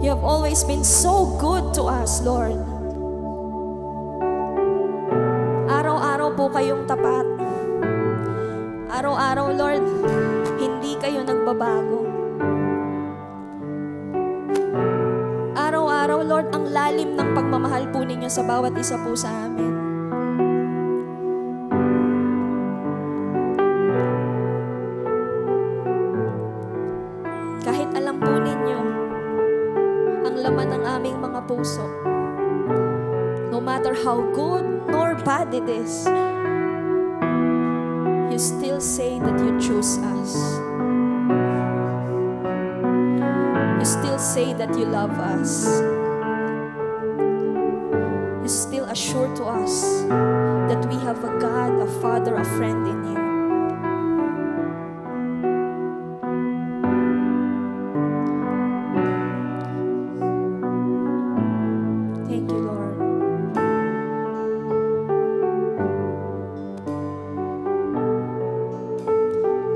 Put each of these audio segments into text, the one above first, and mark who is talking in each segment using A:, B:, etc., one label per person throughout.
A: You have always been so good to us, Lord. Araw-araw po kayong tapat. Araw-araw, Lord, hindi kayo nagbabago. Araw-araw, Lord, ang lalim ng pagmamahal po ninyo sa bawat isa po sa amin. Kahit alam po ninyo ang laman ng aming mga puso, no matter how good nor bad it is, you still say that you choose us. You still say that you love us. You still assure to us that we have a God, a Father, a friend in you. Thank you, Lord.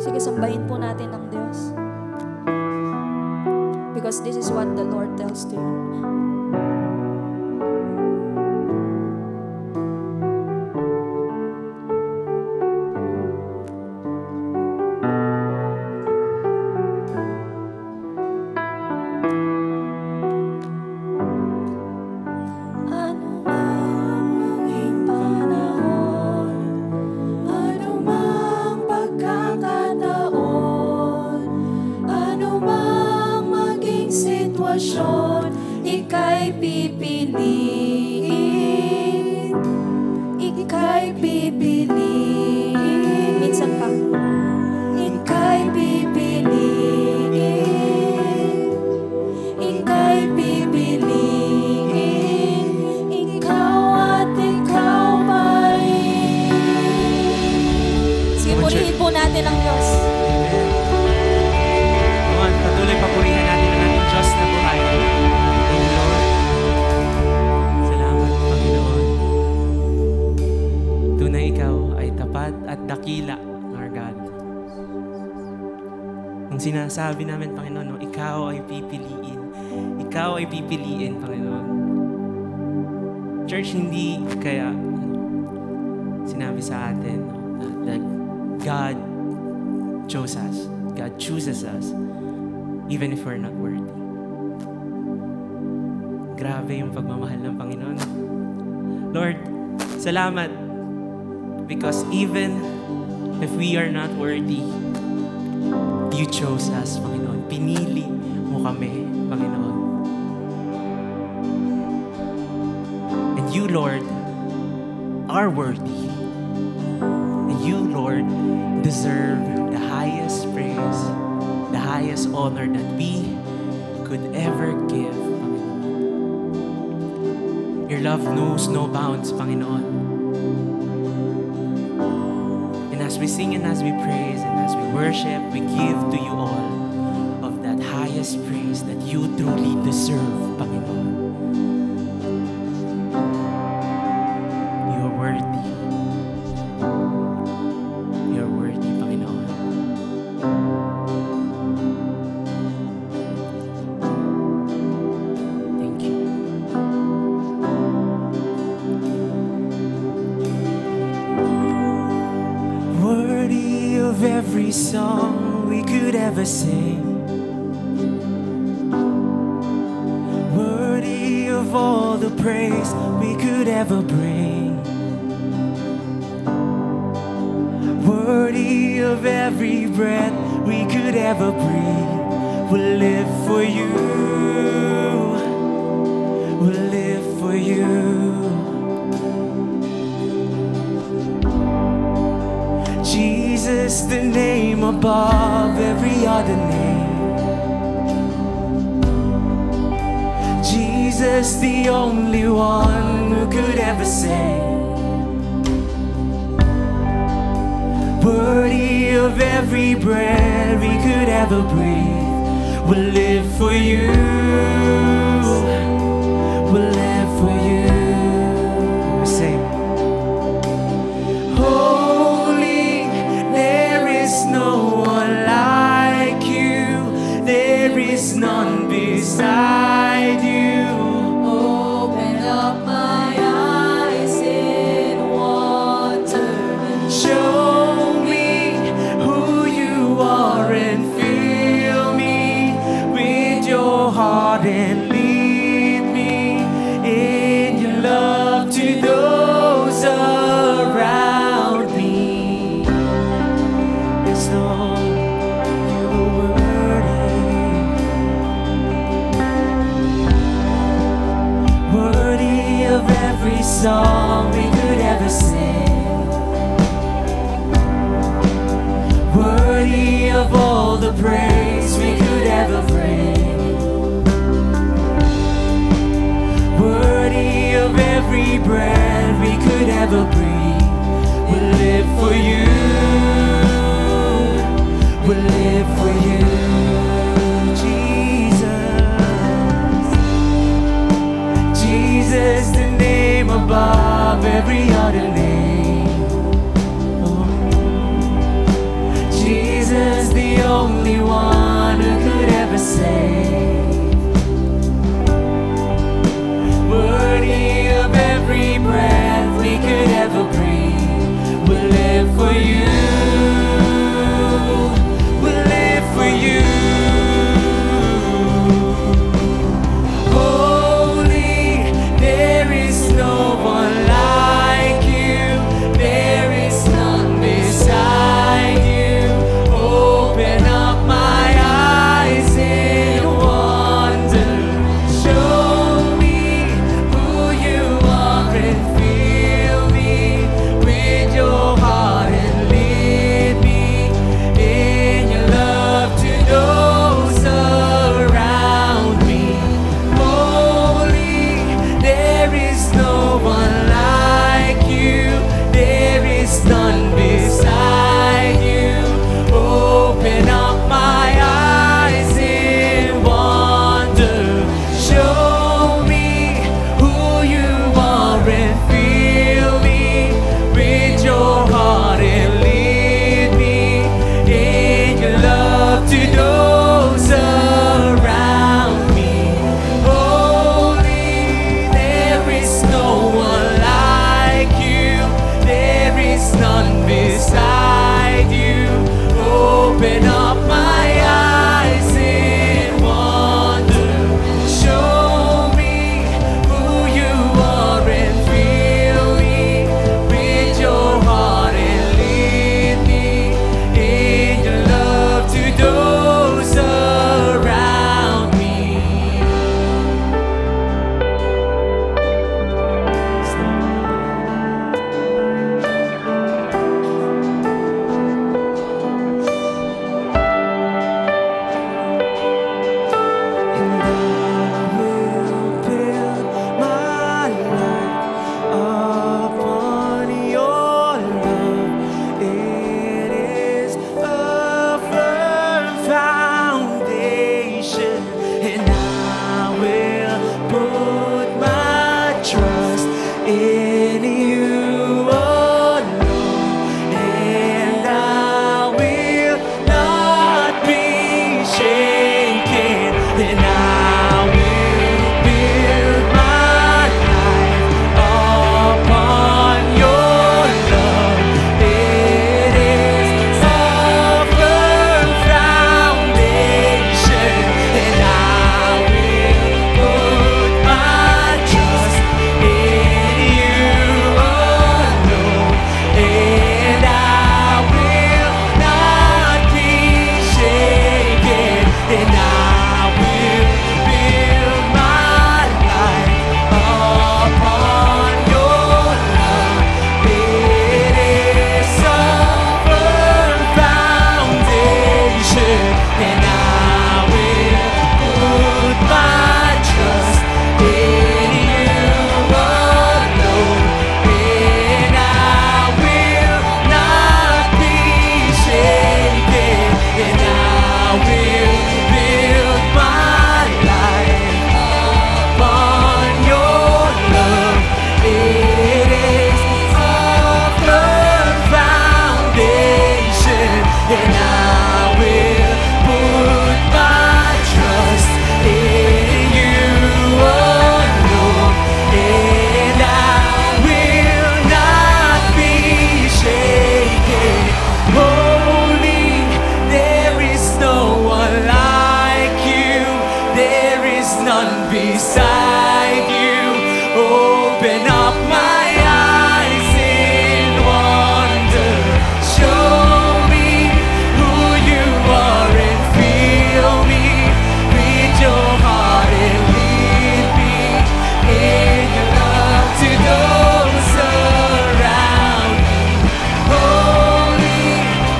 A: Sige, sambahin po natin ang Diyos. Because this is what the Lord tells to you.
B: Ika'y pipiliin, ika'y pipiliin.
A: Minsan pa.
B: Ika'y pipiliin, ika'y pipiliin. Ikaw at ikaw pa rin.
A: Sige, purihin po natin ang Diyos.
C: Amen. Patuloy papurihin natin ang ating Diyos na buhay. Lord, salamat, Panginoon. Tunay ikaw ay tapat at dakila, our God. Ang sinasabi namin, Panginoon, no, ikaw ay pipiliin. Ikaw ay pipiliin, Panginoon. Church, hindi kaya sinabi sa atin that God chose us. God chooses us even if we're not worthy. Grabe yung pagmamahal ng Panginoon. Lord, salamat because even if we are not worthy, you chose us, Panginoon. Pinili mo kami, Panginoon. And you, Lord, are worthy. And you, Lord, deserve the highest praise, the highest honor that we could ever give, Panginoon. Your love knows no bounds, Panginoon. And as we sing and as we praise and as we worship, we give to you all of that highest praise that you truly deserve, Panginoon. You are worthy. You are worthy, Panginoon. Thank you. Worthy of every song we could ever sing. Worthy of all the praise we could ever bring. Worthy of every breath we could ever breathe. We'll live for you. We'll live for you. Jesus, the name above every other name. Jesus, the only one who could ever save. Worthy of every breath we could ever breathe. We'll live for you. We'll live for you. We sing. Holy, there is no one like you. There is none beside you.
B: Open up my eyes in wonderment.
C: Show me who you are and fill me with your heart and lead me in your love to those around me. Yes, Lord, you are worthy of every song we could ever sing, worthy of all the praise we could ever bring, worthy of every breath we could ever breathe. We'll live for you, we'll live for you, Jesus. Jesus, the name above every other name. Oh. Jesus, the only one who could ever save. Worthy of every breath we could ever breathe. We'll live for you. We'll live for you. Holy, there is no one like you. none beside you. Open up my eyes in wonder. Show me who you are and fill me with your heart and lead me in your love to those around me. Holy,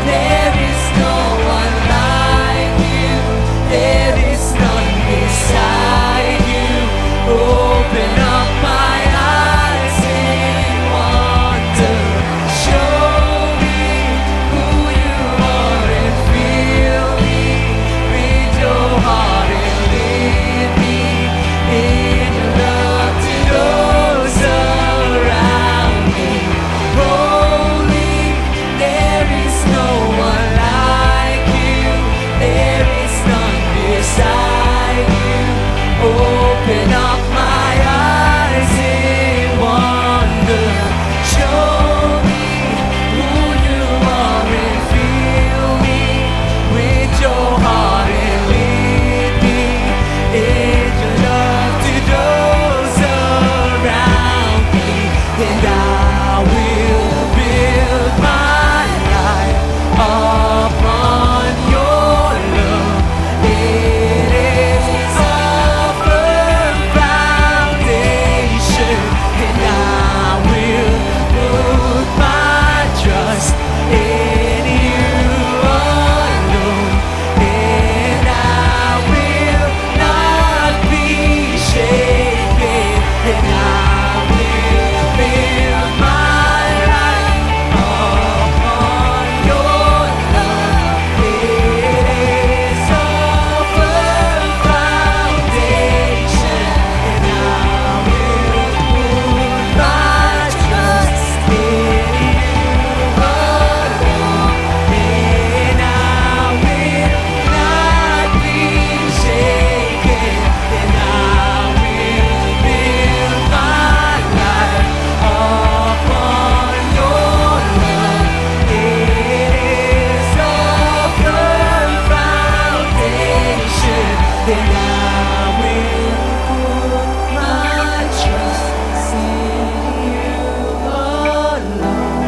C: there is no one like you. There is none beside you. Open up my eyes in wonder. Show me who you are and fill me with your heart and lead me in your love to those around me. Holy, there is no one like you. There is none beside you. Open up my eyes in wonder. Show me who you are and fill me with your heart and lead me in your love to those around me. And I will build my life upon your love. It is a firm foundation, and I will put my trust in you alone, and I will not be shaken, and I will build my life upon your love. It is a firm foundation, and I will put my trust in you alone, and I will not be shaken, and I will build my life upon your love. It is a firm foundation, and I will put my trust in you alone,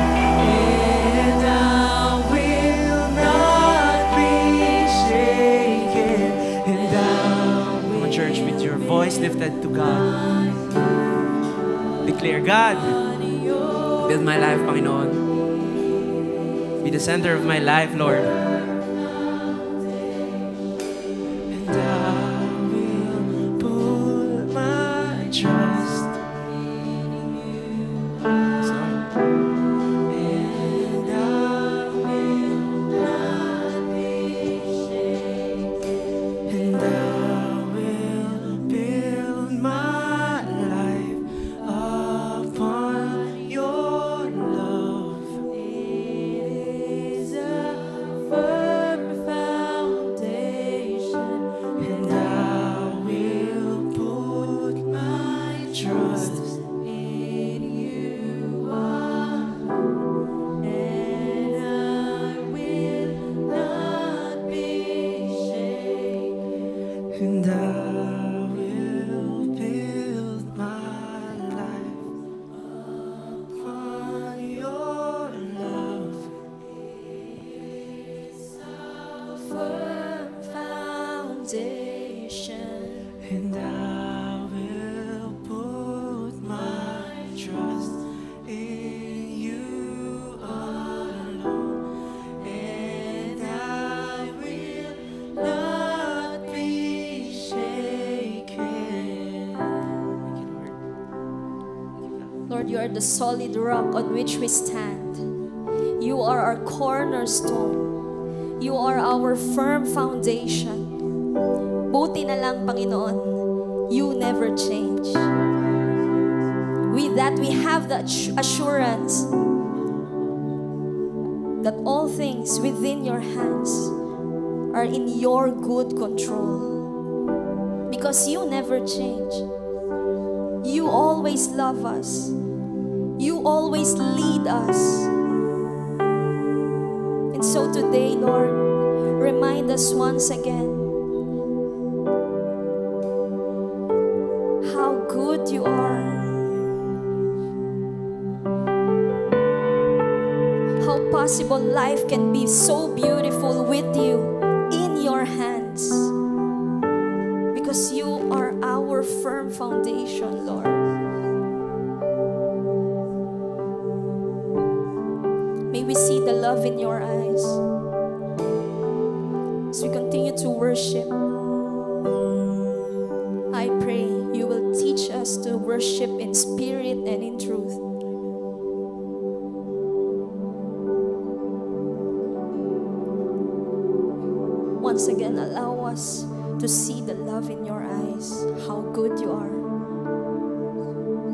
C: and I will not be shaken, and I will. Come on, church, with your voice lifted to God. Declare, God, build my life, Panginoon. Be the center of my life, Lord. And I will put my trust in you. And I will not be shaken. And I will build my life upon your love. It is a firm foundation, and I will put my trust in you alone, and I will not be shaken, and I will build my life upon your love.
A: Firm foundation.
C: And I will put my trust in you alone, and I will not be shaken. Thank you, Lord.
A: Lord, you are the solid rock on which we stand. You are our cornerstone. You are our firm foundation. Buti na lang, Panginoon, you never change. With that, we have the assurance that all things within your hands are in your good control. Because you never change. You always love us. You always lead us. And so today, Lord, remind us once again good you are. How possible life can be so beautiful with you in your hands. Because you are our firm foundation, Lord. May we see the love in your eyes as we continue to worship. I pray you will teach us to worship in spirit and in truth. Once again, allow us to see the love in your eyes, how good you are.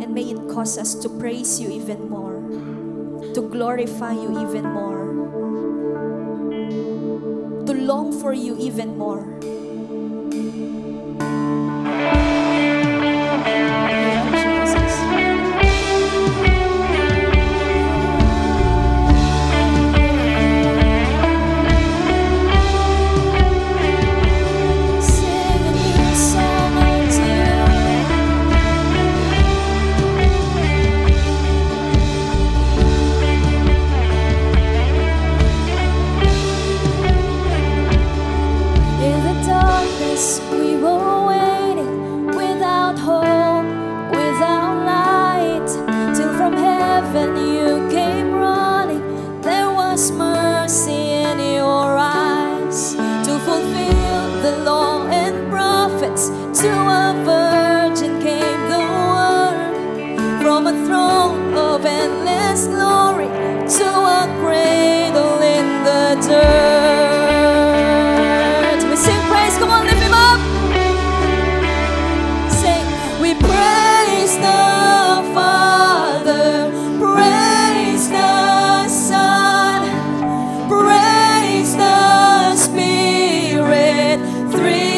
A: And may it cause us to praise you even more, to glorify you even more, to long for you even more. To a virgin came the word, from a throne of endless glory to a cradle in the dirt. We sing praise, come on, lift him up. Sing, we praise the Father, praise the Son, praise the Spirit, three.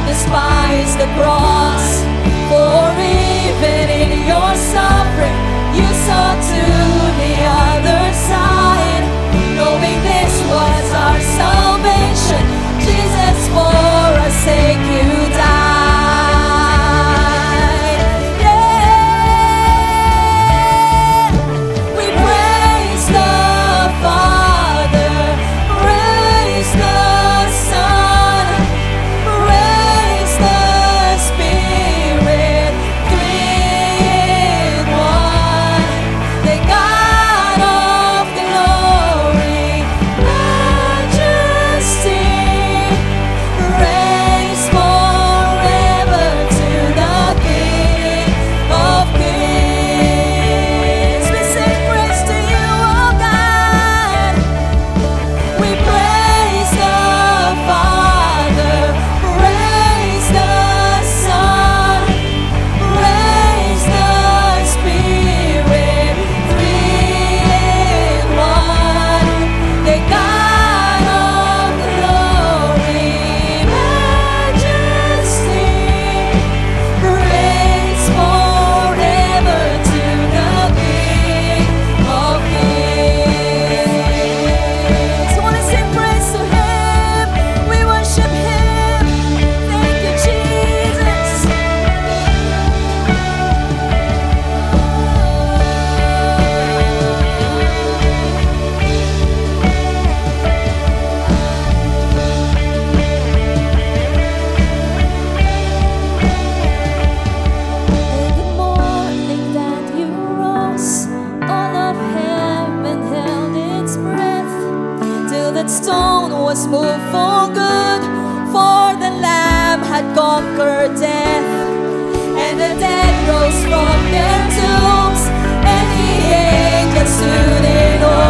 A: Despise the cross, for even in your suffering, you saw to the other side, knowing this was our salvation. Jesus, for our sake you died. Yeah, we praise the Father, praise the Son, praise the Spirit, three in one, the God of glory, majesty, praise forever to the King of kings. We sing praise to you, oh God. We praise the Father, praise the Son, praise the Spirit, three in one, the God of glory, majesty, praise forever to the King of kings. I want to sing praise to Him. We worship Him. Thank you, Jesus. In the morning that you rose, all of heaven held its breath, till that stone was moved for good, for the Lamb had conquered death. And the dead rose from their tombs, and the angels stood in awe.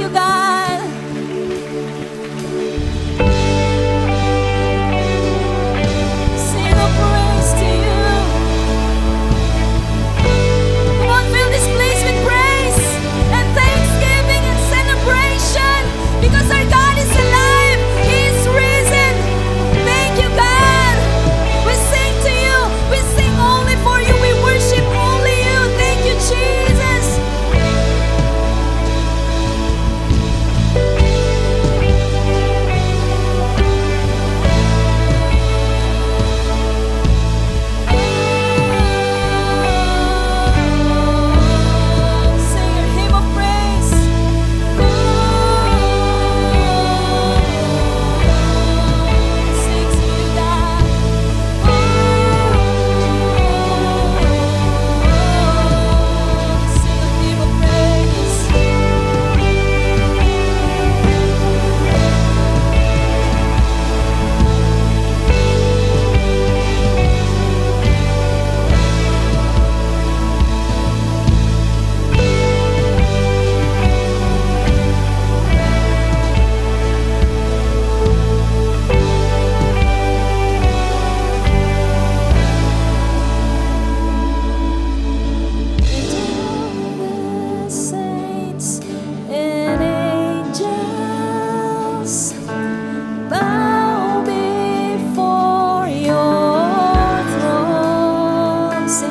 A: you, God. Sing a praise to you. Come on, fill this place with praise and thanksgiving and celebration because our God is alive. He is risen. Thank you, God. We sing to you. We sing only for you. We worship only you. Thank you, Jesus. Sing your hymn of praise. Sing to you, God. Sing a hymn of praise. Saints and angels bow before your throne. Sing.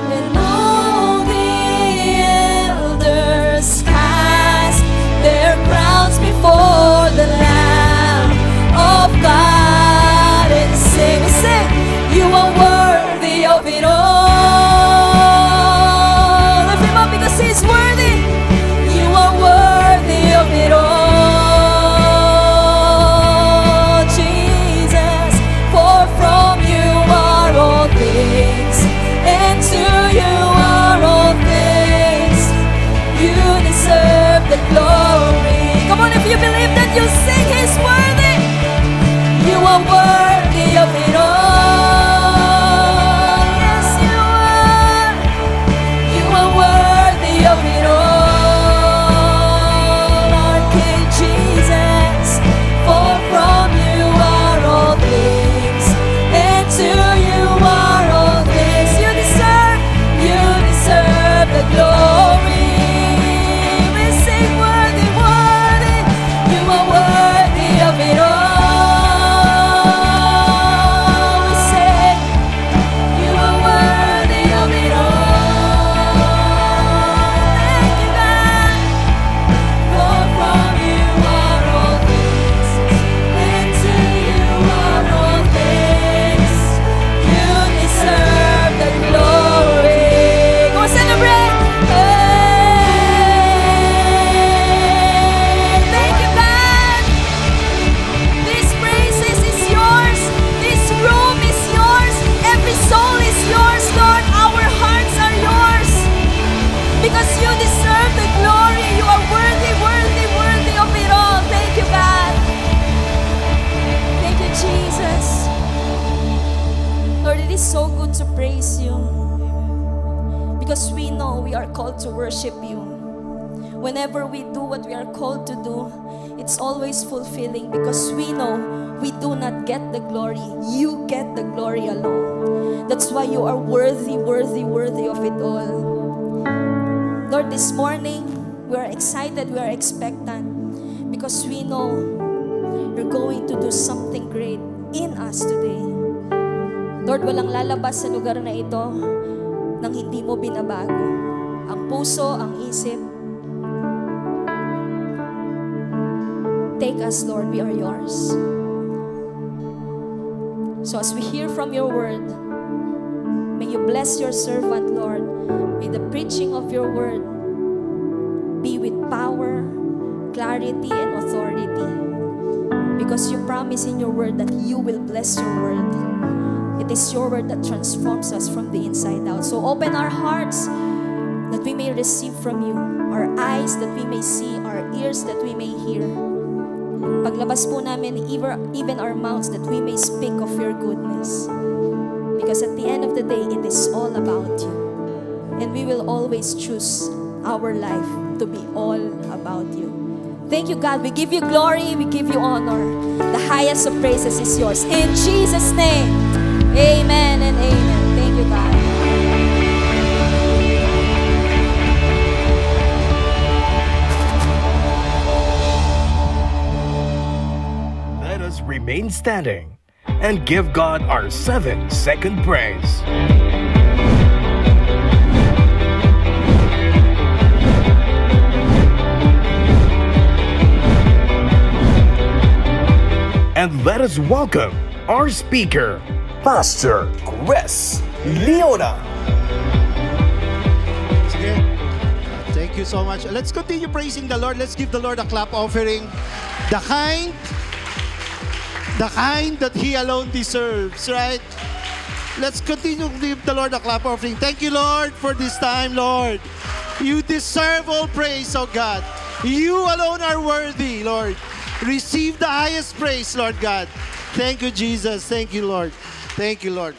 A: And all the elders cast their crowns before the Lamb of God and sing, you are worthy of it all. Lift him up because he's worthy. You are worthy of it all, Jesus. For from you are all things, and to you are all things. You deserve the glory. Come on, if you believe that, you sing he's worthy. You are worthy of it all. Yes, you are. You are worthy of it all, our King Jesus. For from you are all things, and to you are all things. You deserve the glory. We sing worthy, worthy. You are worthy of it all. We say you are worthy of it all. Thank you, God. For from you are all things, and to you are all things. You deserve the glory. Go celebrate. Thank you, God. This praises is yours. This room is yours. Every soul is yours, Lord. Our hearts are yours. Because you deserve the glory. You are worthy, worthy, worthy of it all. Thank you, God. Thank you, Jesus. Lord, it is so good to praise you. Because we know we are called to worship you. Whenever we do what we are called to do, it's always fulfilling because we know we do not get the glory. You get the glory alone. That's why you are worthy, worthy, worthy of it all. Lord, this morning, we are excited, we are expectant because we know you're going to do something great in us today. Lord, walang lalabas sa lugar na ito nang hindi mo binabago. Ang puso, ang isip. Take us, Lord, we are yours. So as we hear from your word, may you bless your servant, Lord. May the preaching of your word be with power, clarity, and authority. Because you promise in your word that you will bless your word. It is your word that transforms us from the inside out. So open our hearts that we may receive from you, our eyes that we may see, our ears that we may hear. Paglabas po namin, even our mouths that we may speak of your goodness. Because at the end of the day, it is all about you. And we will always choose our life to be all about you. Thank you, God. We give you glory. We give you honor. The highest of praises is yours. In Jesus' name, amen and amen. Thank you, God.
D: Let us remain standing and give God our 7-second praise. And let us welcome our speaker, Pastor Chris Leona.
E: Sige. Thank you so much. Let's continue praising the Lord. Let's give the Lord a clap offering. The kind that He alone deserves, right? Let's continue to give the Lord a clap offering. Thank you, Lord, for this time, Lord. You deserve all praise, oh God. You alone are worthy, Lord. Receive the highest praise, Lord God. Thank you, Jesus. Thank you, Lord. Thank you, Lord.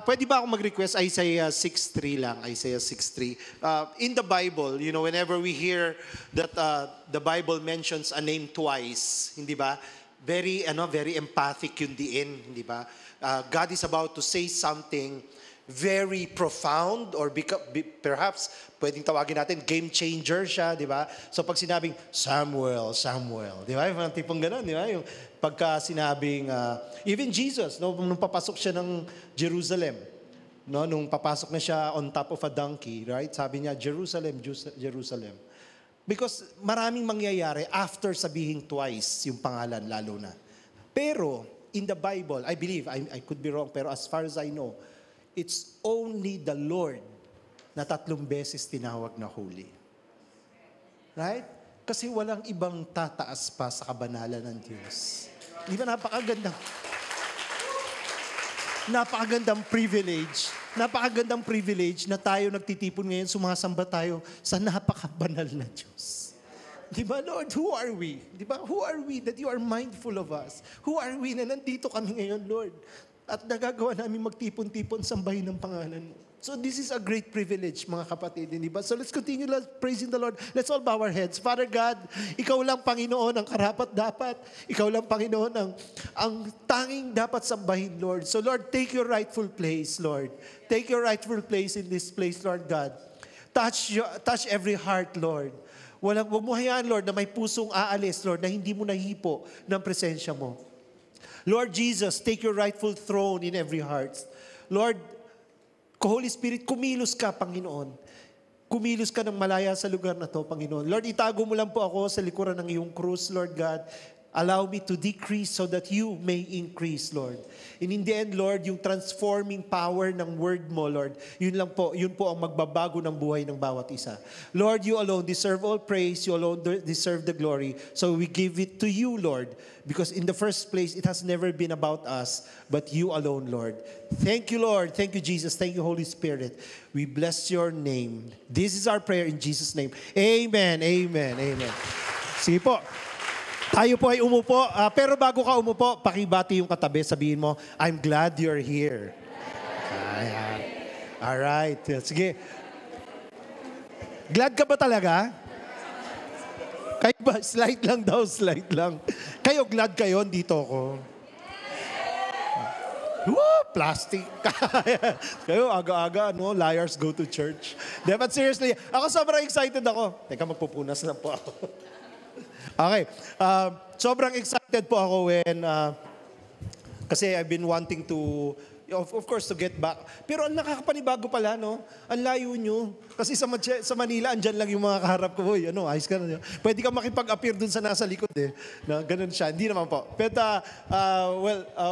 E: Pwede ba akong mag-request Isaiah 6:3 lang? Isaiah 6:3. In the Bible, you know, whenever we hear that the Bible mentions a name twice, hindi ba? Very empathic yung diin, hindi ba? God is about to say something very profound or perhaps pwedeng tawagin natin game changer siya, di ba? So pag sinabing Samuel, di ba? Yung tipong gano'n, di ba? Yung pagka sinabing even Jesus, no, nung papasok siya ng Jerusalem, no, nung papasok na siya on top of a donkey, right? Sabi niya, Jerusalem, Jerusalem. Because maraming mangyayari after sabihin twice yung pangalan lalo na. Pero in the Bible, I believe, I could be wrong, pero as far as I know, it's only the Lord na 3 beses tinawag na holy. Right? Kasi walang ibang tataas pa sa kabanalan ng Diyos. Di ba napakagandang privilege na tayo nagtitipon ngayon, sumasamba tayo sa napakabanal na Diyos. Di ba, Lord, who are we? Di ba, who are we that you are mindful of us? Who are we na nandito kami ngayon, Lord? At nagagawa namin magtipon-tipon sambahin ng pangalan mo. So this is a great privilege, mga kapatid, di ba? So let's continue praising the Lord. Let's all bow our heads. Father God, Ikaw lang, Panginoon, ang karapat-dapat. Ikaw lang, Panginoon, ang tanging dapat sambahin, Lord. So Lord, take your rightful place, Lord. Take your rightful place in this place, Lord God. Touch every heart, Lord. Huwag mo hayaan, Lord, na may pusong aalis, Lord, na hindi mo nahipo ng presensya mo. Lord Jesus, take your rightful throne in every heart. Lord, Holy Spirit, kumilos ka, Panginoon. Kumilos ka ng malaya sa lugar na to, Panginoon. Lord, itago mo lang po ako sa likuran ng iyong krus, Lord God. Allow me to decrease so that you may increase, Lord. And in the end, Lord, yung transforming power ng word mo, Lord, yun po ang magbabago ng buhay ng bawat isa. Lord, you alone deserve all praise. You alone deserve the glory. So we give it to you, Lord, because in the first place, it has never been about us, but you alone, Lord. Thank you, Lord. Thank you, Jesus. Thank you, Holy Spirit. We bless your name. This is our prayer in Jesus' name. Amen, amen, amen. Sige po. Tayo po ay umupo. Pero bago ka umupo, pakibati yung katabi. Sabihin mo, I'm glad you're here. Alright. Sige. Glad ka ba talaga? Kayo ba? Slide lang daw, slide lang. Kayo, glad kayo? Dito ako. Woo! Plastic. Kayo, aga-aga, no? Liars go to church. But seriously, ako sobrang excited ako. Teka, magpupunas na po ako. Okay. Sobrang excited po ako when kasi I've been wanting to, of course, to get back. Pero ang nakakapanibago pala, no? Ang layo nyo. Kasi sa Manila, andyan lang yung mga kaharap ko. Uy, ayos ka na. Pwede ka makipag-appear dun sa nasa likod eh. No, ganun siya. Hindi naman po. But,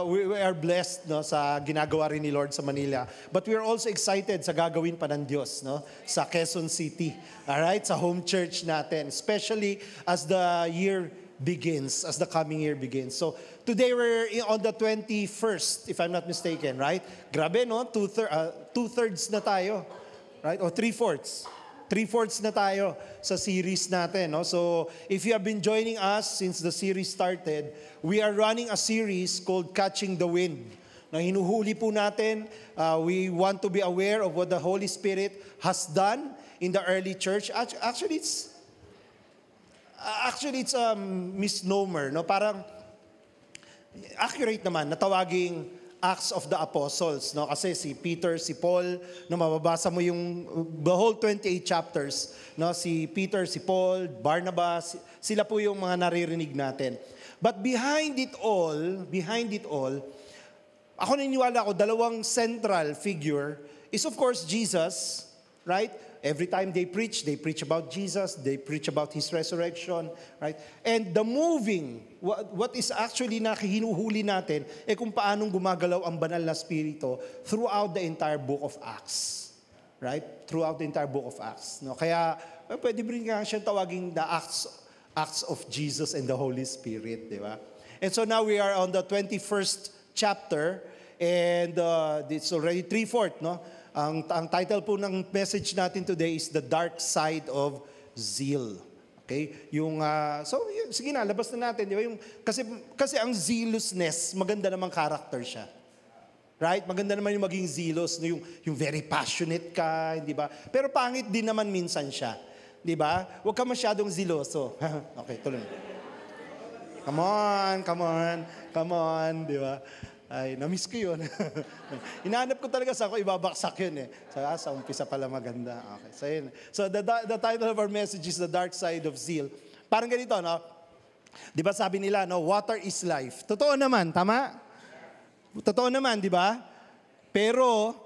E: we are blessed, no, sa ginagawa rin ni Lord sa Manila. But we are also excited sa gagawin pa ng Diyos, no? Sa Quezon City. Alright? Sa home church natin. Especially as the year begins, as the coming year begins. So, today we're on the 21st, if I'm not mistaken, right? Grabe, no? Two-thirds na tayo. Right? O three-fourths. Three-fourths na tayo sa series natin, no? So, if you have been joining us since the series started, we are running a series called Catching the Wind. Na hinuhuli po natin, we want to be aware of what the Holy Spirit has done in the early church. Actually, it's a misnomer, no? Parang accurate naman, natawaging Acts of the Apostles, no? Kasi si Peter, si Paul, no, mababasa mo yung the whole 28 chapters, no? Si Peter, si Paul, Barnabas, sila po yung mga naririnig natin. But behind it all, ako naniniwala ko, dalawang central figure is of course Jesus, right? Every time they preach about Jesus, they preach about His resurrection, right? And the moving, what is actually na hinuhuli natin, kung paanong gumagalaw ang banal na spirito throughout the entire book of Acts, right? Throughout the entire book of Acts. No? Kaya, pwede rin nga siya tawaging the Acts of Jesus and the Holy Spirit, di ba? And so now we are on the 21st chapter, and it's already 3/4, no? Ang title po ng message natin today is The Dark Side of Zeal. Okay? Sige na, labas na natin. Di ba? Kasi ang zealousness, maganda namang character siya. Right? Maganda naman yung maging zealous, yung very passionate ka, di ba? Pero pangit din naman minsan siya. Di ba? Huwag ka masyadong zealoso. Okay, tuloy. Come on, di ba? Ay, na-miss ko yun. Inaanap ko talaga sa ako, ibabaksak yun eh. Sa umpisa pala maganda. Okay, so yun. So the title of our message is The Dark Side of Zeal. Parang ganito, no? Di ba sabi nila, no? Water is life. Totoo naman, tama? Totoo naman, di ba? Pero,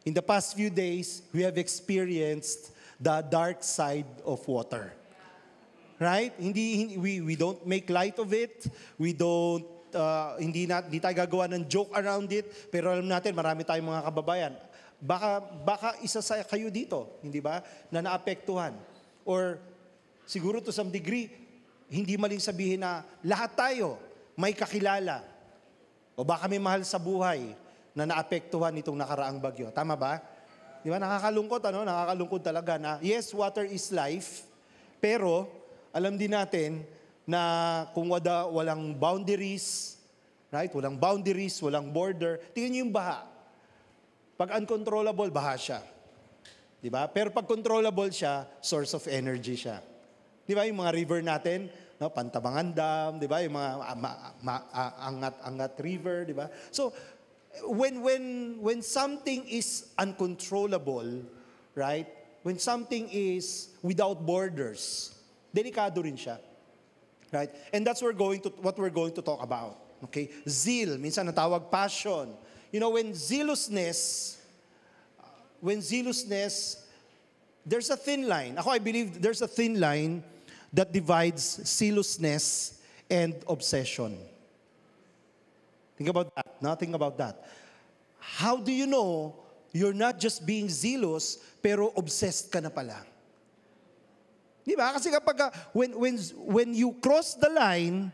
E: in the past few days, we have experienced the dark side of water. Right? We don't make light of it. We don't hindi tayo gagawa ng joke around it, pero alam natin, marami tayong mga kababayan. Baka isa sa kayo dito, hindi ba, na naapektuhan. Or siguro to some degree, hindi maling sabihin na lahat tayo may kakilala. O baka may mahal sa buhay na naapektuhan itong nakaraang bagyo. Tama ba? Di ba? Nakakalungkot, ano? Nakakalungkot talaga na, yes, water is life, pero alam din natin na kung walang boundaries, right? Walang boundaries, walang border. Tingnan niyo yung baha. Pag uncontrollable, baha siya. Di ba? Pero pag controllable siya, source of energy siya. Di ba? Yung mga river natin, no? Pantabangan Dam, di ba? Yung mga Angat River, di ba? So, when something is uncontrollable, right? When something is without borders, delikado rin siya. Right? And that's what we're going to talk about. Okay? Zeal, minsan natawag passion. You know, when zealousness, there's a thin line. I believe there's a thin line that divides zealousness and obsession. Think about that. Think about that. How do you know you're not just being zealous, pero obsessed ka na pala? Di ba? Kasi kapag when you cross the line,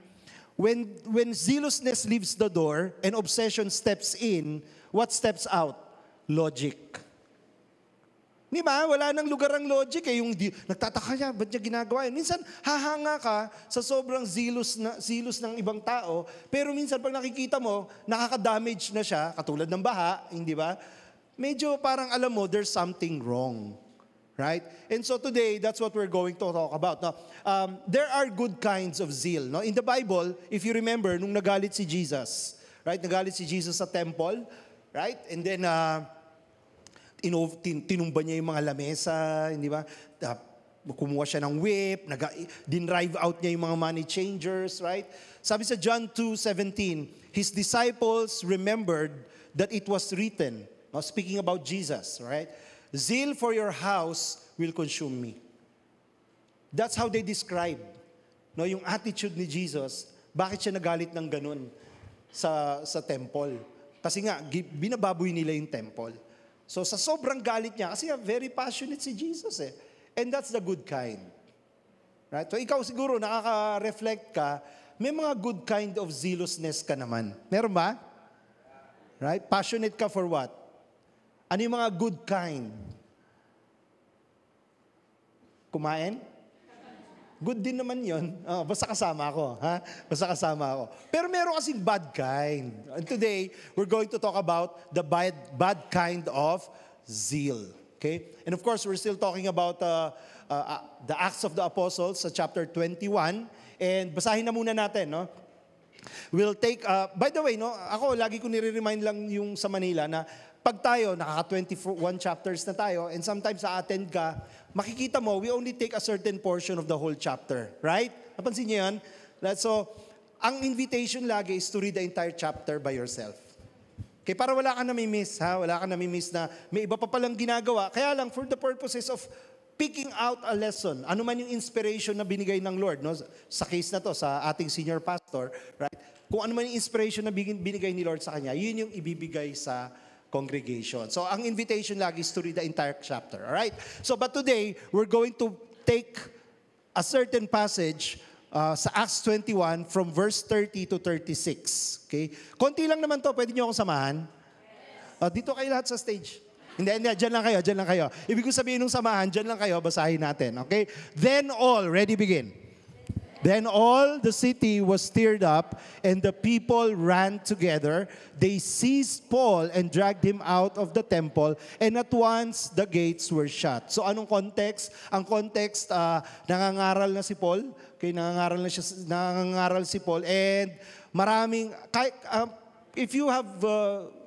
E: when zealousness leaves the door and obsession steps in, what steps out? Logic. Di ba? Wala nang lugar ang logic eh. Yung nagtataka niya, ba't niya ginagawa yun? Minsan, hahanga ka sa sobrang zealous ng ibang tao, pero minsan pag nakikita mo, nakaka-damage na siya, katulad ng baha, hindi ba? Medyo parang alam mo, there's something wrong. Right? And so today, that's what we're going to talk about. Now, there are good kinds of zeal. No? In the Bible, if you remember, nung nagalit si Jesus, right? Nagalit si Jesus sa temple, right? And then, tinumba niya yung mga lamesa, hindi ba? Kumuha siya ng whip, dinrive out niya yung mga money changers, right? Sabi sa John 2:17, His disciples remembered that it was written, speaking about Jesus, right? Zeal for your house will consume me. That's how they describe, no, yung attitude ni Jesus. Bakit siya nagalit ng ganun sa temple? Kasi nga, binababoy nila yung temple. So sa sobrang galit niya, kasi very passionate si Jesus eh. And that's the good kind. Right? So ikaw siguro, nakaka-reflect ka, may mga good kind of zealousness ka naman. Meron ba? Right? Passionate ka for what? Ano yung mga good kind? Kumain? Good din naman yun. Basta kasama ako. Ha? Basta kasama ako. Pero meron kasing bad kind. And today, we're going to talk about the bad kind of zeal. Okay? And of course, we're still talking about the Acts of the Apostles sa chapter 21. And basahin na muna natin, no? We'll take, by the way, no, ako lagi ko nire-remind lang yung sa Manila na pag tayo, nakaka-21 chapters na tayo, and sometimes sa-attend ka, makikita mo, we only take a certain portion of the whole chapter. Right? Napansin niyo yan? So, ang invitation lagi is to read the entire chapter by yourself. Okay, para wala ka nami-miss, ha? Wala ka nami-miss na may iba pa palang ginagawa. Kaya lang, for the purposes of picking out a lesson, ano man yung inspiration na binigay ng Lord, no? Sa case na to, sa ating senior pastor, right? Kung ano man yung inspiration na binigay ni Lord sa kanya, yun yung ibibigay sa congregation. So, ang invitation lagi is to read the entire chapter, all right? So, but today, we're going to take a certain passage sa Acts 21 from verse 30 to 36. Okay? Konti lang naman to, pwede niyo akong samahan? Dito kayo lahat sa stage. Hindi, dyan lang kayo. Ibig ko sabihin nung samahan, dyan lang kayo, basahin natin. Okay? Then all, ready, begin. Then all the city was stirred up, and the people ran together. They seized Paul and dragged him out of the temple, and at once the gates were shut. So anong context? Ang context, nangangaral na si Paul. Okay, nangangaral si Paul, and maraming, if you have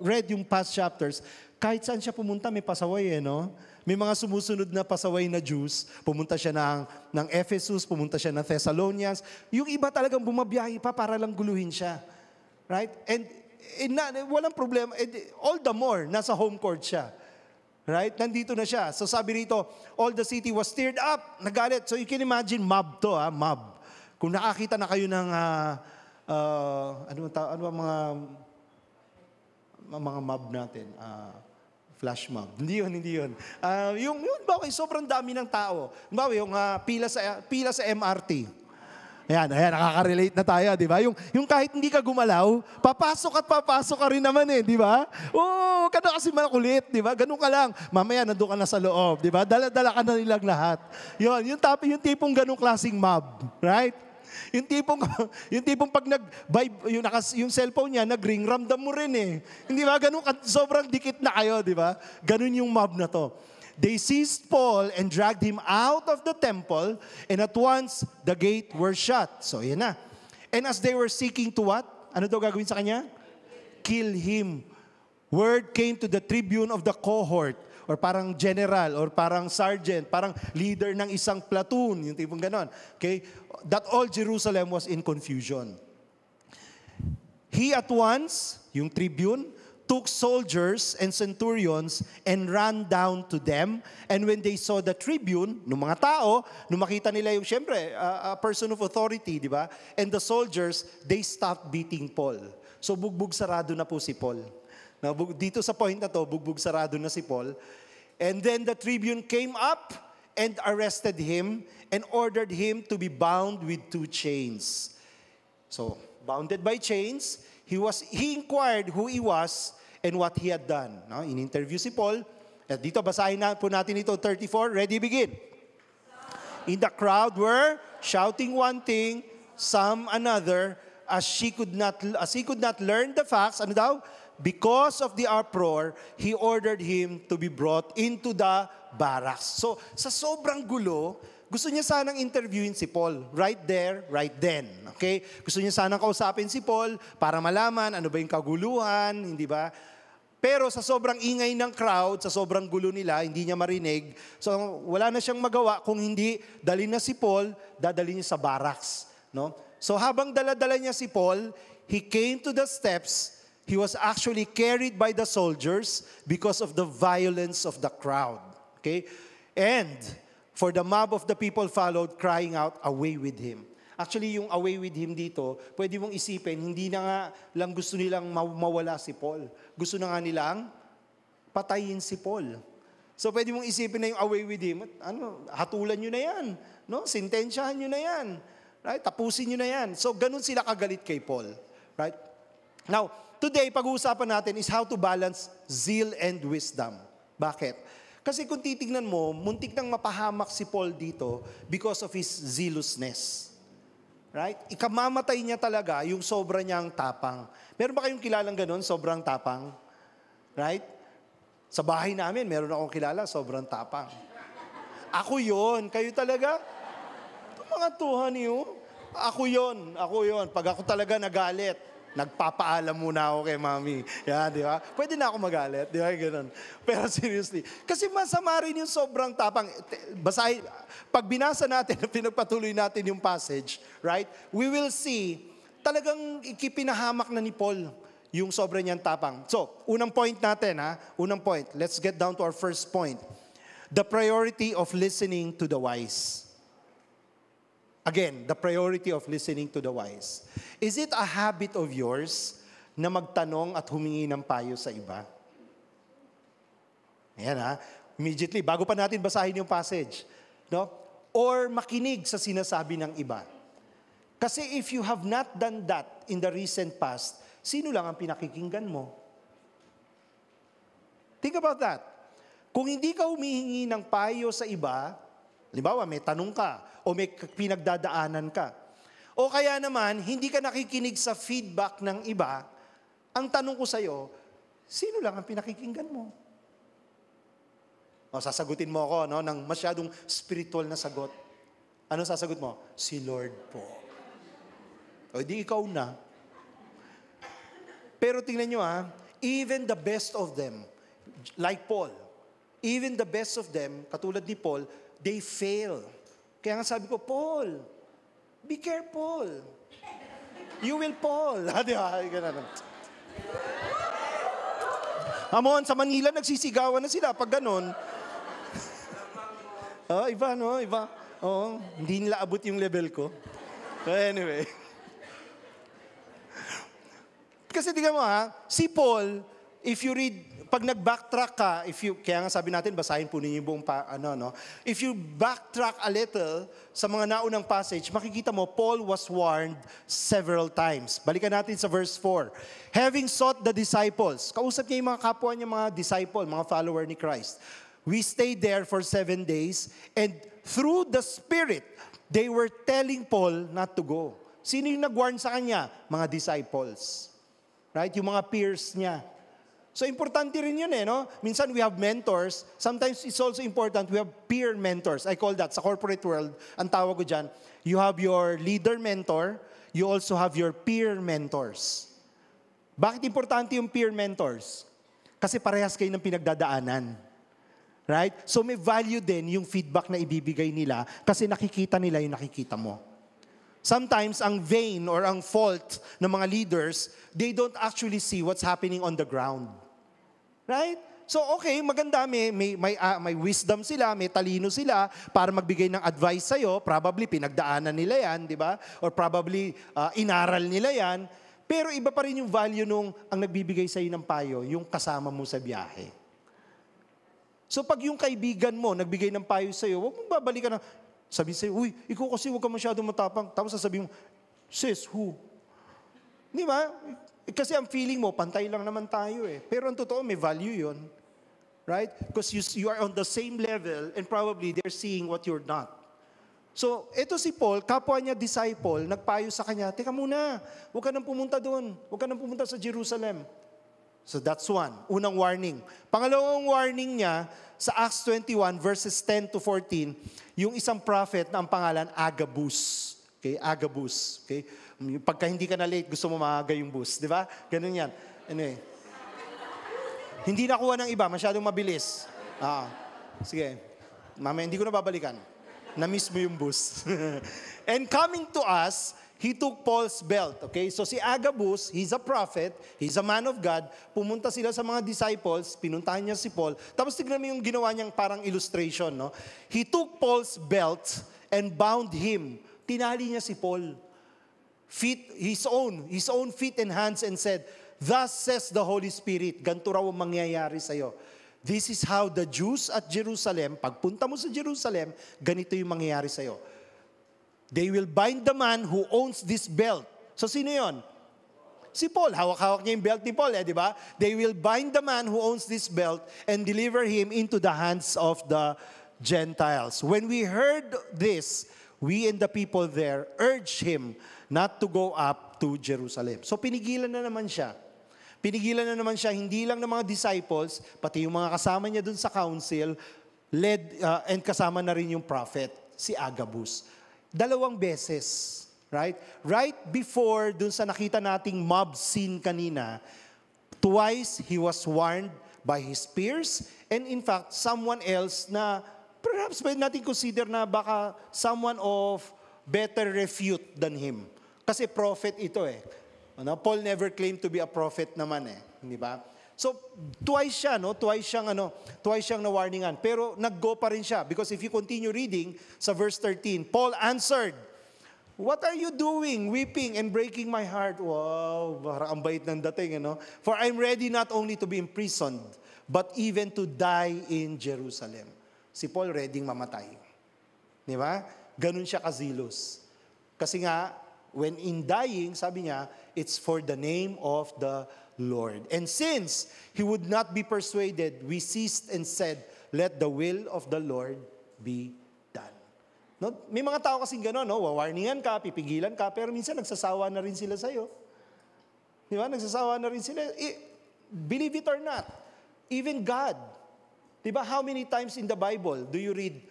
E: read yung past chapters, kahit saan siya pumunta, may pasaway, no? May mga sumusunod na pasaway na Jews. Pumunta siya ng Ephesus, pumunta siya ng Thessalonians. Yung iba talagang bumabiyahe pa para lang guluhin siya. Right? And walang problema. And all the more, nasa home court siya. Right? Nandito na siya. So sabi rito, all the city was stirred up. Nagalit. So you can imagine, mob to, mob. Kung nakakita na kayo ng, mga mob natin, flash mob. Hindi yun. Yung bawi, sobrang dami ng tao. Bawi, yung pila sa MRT. Ayan, nakaka-relate na tayo, di ba? Yung kahit hindi ka gumalaw, papasok ka rin naman di ba? Oo, kasi makulit, di ba? Ganun ka lang. Mamaya, nandun ka na sa loob, di ba? Dala-dala ka na nilang lahat. Yung tipong ganung klaseng mob, right? Yung tipong pag yung cellphone niya nag-ring, ramdam mo rin Hindi ba? Ganun, sobrang dikit na kayo, di ba? Ganun yung mob na to. They seized Paul and dragged him out of the temple, and at once the gate were shut. So, yan na. And as they were seeking to what? Ano daw gagawin sa kanya? Kill him. Word came to the tribune of the cohort, or parang general, or parang sergeant, parang leader ng isang platoon, yung tipong ganon. Okay? That all Jerusalem was in confusion. He at once, yung tribune, took soldiers and centurions and ran down to them. And when they saw the tribune, ng mga tao, nung makita nila yung, syempre, a person of authority, di ba? And the soldiers, they stopped beating Paul. So bugbog sarado na po si Paul. Now, dito sa point na to, bugbog sarado na si Paul. And then the tribune came up and arrested him and ordered him to be bound with 2 chains. So, bounded by chains, he inquired who he was and what he had done. No? In-interview si Paul. At dito, basahin na po natin ito, 34. Ready, begin. In the crowd were shouting one thing, some another, as he could not learn the facts. Ano daw? Because of the uproar, he ordered him to be brought into the barracks. So, sa sobrang gulo, gusto niya sanang interviewin si Paul. Right there, right then. Okay? Gusto niya sanang kausapin si Paul para malaman ano ba yung kaguluhan, hindi ba? Pero sa sobrang ingay ng crowd, sa sobrang gulo nila, hindi niya marinig. So, wala na siyang magawa kung hindi dali na si Paul, dadali niya sa barracks. No? So, habang dala-dala niya si Paul, he came to the steps. He was actually carried by the soldiers because of the violence of the crowd. Okay? And for the mob of the people followed, crying out, away with him. Actually, yung away with him dito, pwede mong isipin, hindi na nga lang gusto nilang mawala si Paul. Gusto na nga nilang patayin si Paul. So pwede mong isipin na yung away with him, hatulan nyo na yan. No? Sintensyahan nyo na yan. Right? Tapusin nyo na yan. So ganun sila kagalit kay Paul. Right? Now, today, pag-uusapan natin is how to balance zeal and wisdom. Bakit? Kasi kung titignan mo, muntik nang mapahamak si Paul dito because of his zealousness. Right? Ikamamatay niya talaga yung sobra niyang tapang. Meron ba kayong kilalang ganun, sobrang tapang? Right? Sa bahay namin, meron akong kilala, sobrang tapang. Ako yon, kayo talaga? Itong mga tuhan niyo, ako yon. Pag ako talaga nagalit, nagpapaalam muna ako kay mami. Yan, di ba? Pwede na ako magalit, di ba? Ganun. Pero seriously, kasi masama rin yung sobrang tapang. Basahin, pag binasa natin, pinagpatuloy natin yung passage, right? We will see, talagang ikipinahamak na ni Paul yung sobrang niyang tapang. So, unang point natin, ha? Unang point. Let's get down to our first point. The priority of listening to the wise. Again, the priority of listening to the wise. Is it a habit of yours na magtanong at humingi ng payo sa iba? Ayan ha. Immediately, bago pa natin basahin yung passage. No? Or makinig sa sinasabi ng iba. Kasi if you have not done that in the recent past, sino lang ang pinakikinggan mo? Think about that. Kung hindi ka humihingi ng payo sa iba, halimbawa may tanong ka, o may pinagdadaanan ka. O kaya naman, hindi ka nakikinig sa feedback ng iba, ang tanong ko sa'yo, sino lang ang pinakikinggan mo? O, sasagutin mo ako ng masyadong spiritual na sagot. Ano sasagot mo? Si Lord po. O, di ikaw na. Pero tingnan nyo even the best of them, like Paul, even the best of them, katulad ni Paul, they fail. Kaya nga sabi ko, Paul, be careful. You will fall. Di ba? Ganun. Amon, sa Manila, nagsisigawan na sila pag ganun. Iba, no? Iba. Hindi nila abot yung level ko. Anyway. Kasi tingnan mo si Paul, if you read, pag nag-backtrack ka, kaya nga sabi natin, basahin po ninyo yung buong if you backtrack a little sa mga naunang passage, makikita mo, Paul was warned several times. Balikan natin sa verse 4. Having sought the disciples, kausap niya yung mga kapwa niya, mga disciple, mga follower ni Christ. We stayed there for 7 days, and through the Spirit, they were telling Paul not to go. Sino yung nag-warn sa kanya? Mga disciples. Right? Yung mga peers niya. So, importante rin yun no? Minsan we have mentors. Sometimes it's also important we have peer mentors. I call that, sa corporate world, ang tawag ko dyan, you have your leader mentor, you also have your peer mentors. Bakit importante yung peer mentors? Kasi parehas kayo ng pinagdadaanan. Right? So, may value din yung feedback na ibibigay nila kasi nakikita nila yung nakikita mo. Sometimes, ang vain or ang fault ng mga leaders, they don't actually see what's happening on the ground. Right? So, okay, maganda, may wisdom sila, may talino sila para magbigay ng advice sa'yo. Probably, pinagdaanan nila yan, di ba? Or probably, inaral nila yan. Pero iba pa rin yung value nung ang nagbibigay sa'yo ng payo, yung kasama mo sa biyahe. So, pag yung kaibigan mo, nagbigay ng payo sa'yo, huwag mong babalikan sabihin sa'yo, uy, ikaw kasi huwag ka masyadong matapang. Tapos sasabihin mo, sis, who? Di ba? Kasi ang feeling mo, pantay lang naman tayo Pero ang totoo, may value yon, right? Because you are on the same level and probably they're seeing what you're not. So, ito si Paul, kapwa niya disciple, nagpayo sa kanya, teka muna, huwag ka nang pumunta doon. Huwag ka nang pumunta sa Jerusalem. So, that's one. Unang warning. Pangalawang warning niya, sa Acts 21, verses 10 to 14, yung isang prophet na ang pangalan, Agabus. Okay, Agabus. Okay? Pagka hindi ka na late, gusto mo maaga yung bus. Di ba? Ganun yan. Anyway. Hindi nakuha ng iba, masyadong mabilis. Sige. Mamaya, hindi ko na babalikan. Na-miss mo yung bus. And coming to us, he took Paul's belt. Okay? So si Agabus, he's a prophet, he's a man of God. Pumunta sila sa mga disciples, pinuntahan niya si Paul. Tapos tignan mo yung ginawa niyang parang illustration. No? He took Paul's belt and bound him. Tinali niya si Paul. His own feet and hands and said, thus says the Holy Spirit, ganito raw ang mangyayari sa'yo. This is how the Jews at Jerusalem, pagpunta mo sa Jerusalem, ganito yung mangyayari sa'yo. They will bind the man who owns this belt. So sino yon? Si Paul. Hawak-hawak niya yung belt ni Paul, di ba? They will bind the man who owns this belt and deliver him into the hands of the Gentiles. When we heard this, we and the people there urged him not to go up to Jerusalem. So pinigilan na naman siya. Pinigilan na naman siya, hindi lang ng mga disciples, pati yung mga kasama niya dun sa council, and kasama na rin yung prophet, si Agabus. 2 beses, right? Right before dun sa nakita nating mob scene kanina, twice he was warned by his peers, and in fact, someone else na perhaps pwede natin consider na baka someone of better refute than him. Kasi prophet ito eh. Paul never claimed to be a prophet naman eh, di ba? So twice siya, twice siyang na-warningan. Pero nag-go pa rin siya because if you continue reading sa verse 13, Paul answered, "What are you doing, weeping and breaking my heart?" Wow, parang ang bait ng dating, "For I'm ready not only to be imprisoned, but even to die in Jerusalem." Si Paul ready mamatay. Di ba? Ganun siya kazilos. Kasi nga, when in dying, sabi niya, it's for the name of the Lord. And since he would not be persuaded, we ceased and said, "Let the will of the Lord be done." No? May mga tao kasing gano'n, wawarningan ka, pipigilan ka, pero minsan nagsasawa na rin sila sa'yo. Di ba? Nagsasawa na rin sila. Believe it or not, even God. Di ba? How many times in the Bible do you read,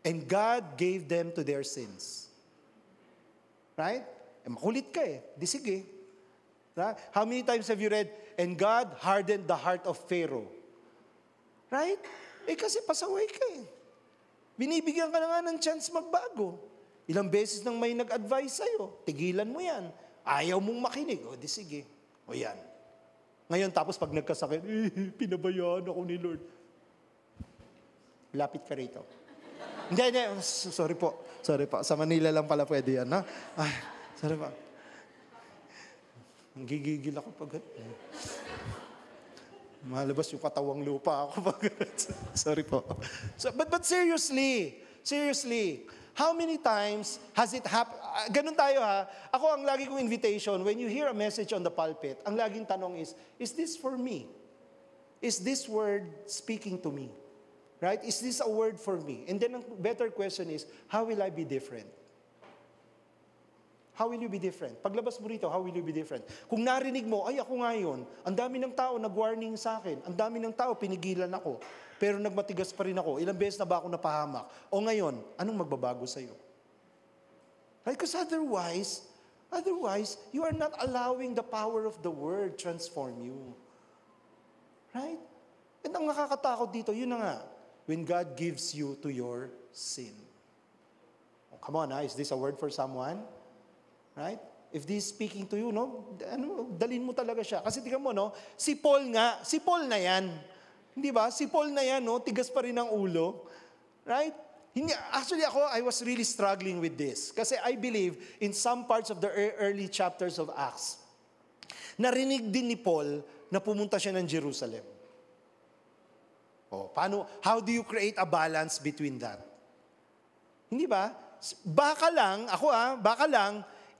E: "And God gave them to their sins"? Right? Makulit ka eh. Di sige. Right? How many times have you read, "And God hardened the heart of Pharaoh"? Right? Kasi pasaway ka eh. Binibigyan ka na nga ng chance magbago. Ilang beses nang may nag-advise sa'yo, tigilan mo yan. Ayaw mong makinig. O di sige. O yan. Ngayon tapos pag nagkasakit, pinabayaan ako ni Lord. Lapit ka rito. Hindi. Sorry po. Sa Manila lang pala pwede yan, ha? Ay, sorry po. Gigigil ako pag malabas yung katawang lupa ako pag sorry po. But seriously, how many times has it happened? Ganun tayo ha. Ako ang lagi kong invitation, when you hear a message on the pulpit, ang laging tanong is this for me? Is this word speaking to me? Right? Is this a word for me? And then ang better question is, how will I be different? How will you be different? Paglabas mo rito, how will you be different? Kung narinig mo, ay ako nga yun, ang dami ng tao nag-warning sa akin, ang dami ng tao pinigilan ako, pero nagmatigas pa rin ako, ilang beses na ba ako napahamak? O ngayon, anong magbabago sa'yo? Right? Because otherwise, you are not allowing the power of the word transform you. Right? And ang nakakatakot dito, yun na nga, when God gives you to your sin. Oh, come on, is this a word for someone? Right? If this is speaking to you, dalin mo talaga siya. Kasi tingnan mo, si Paul na yan. Hindi ba? Si Paul na yan, tigas pa rin ang ulo. Right? Actually, I was really struggling with this. Kasi I believe, in some parts of the early chapters of Acts, narinig din ni Paul na pumunta siya ng Jerusalem. How do you create a balance between that? Hindi ba? Baka lang,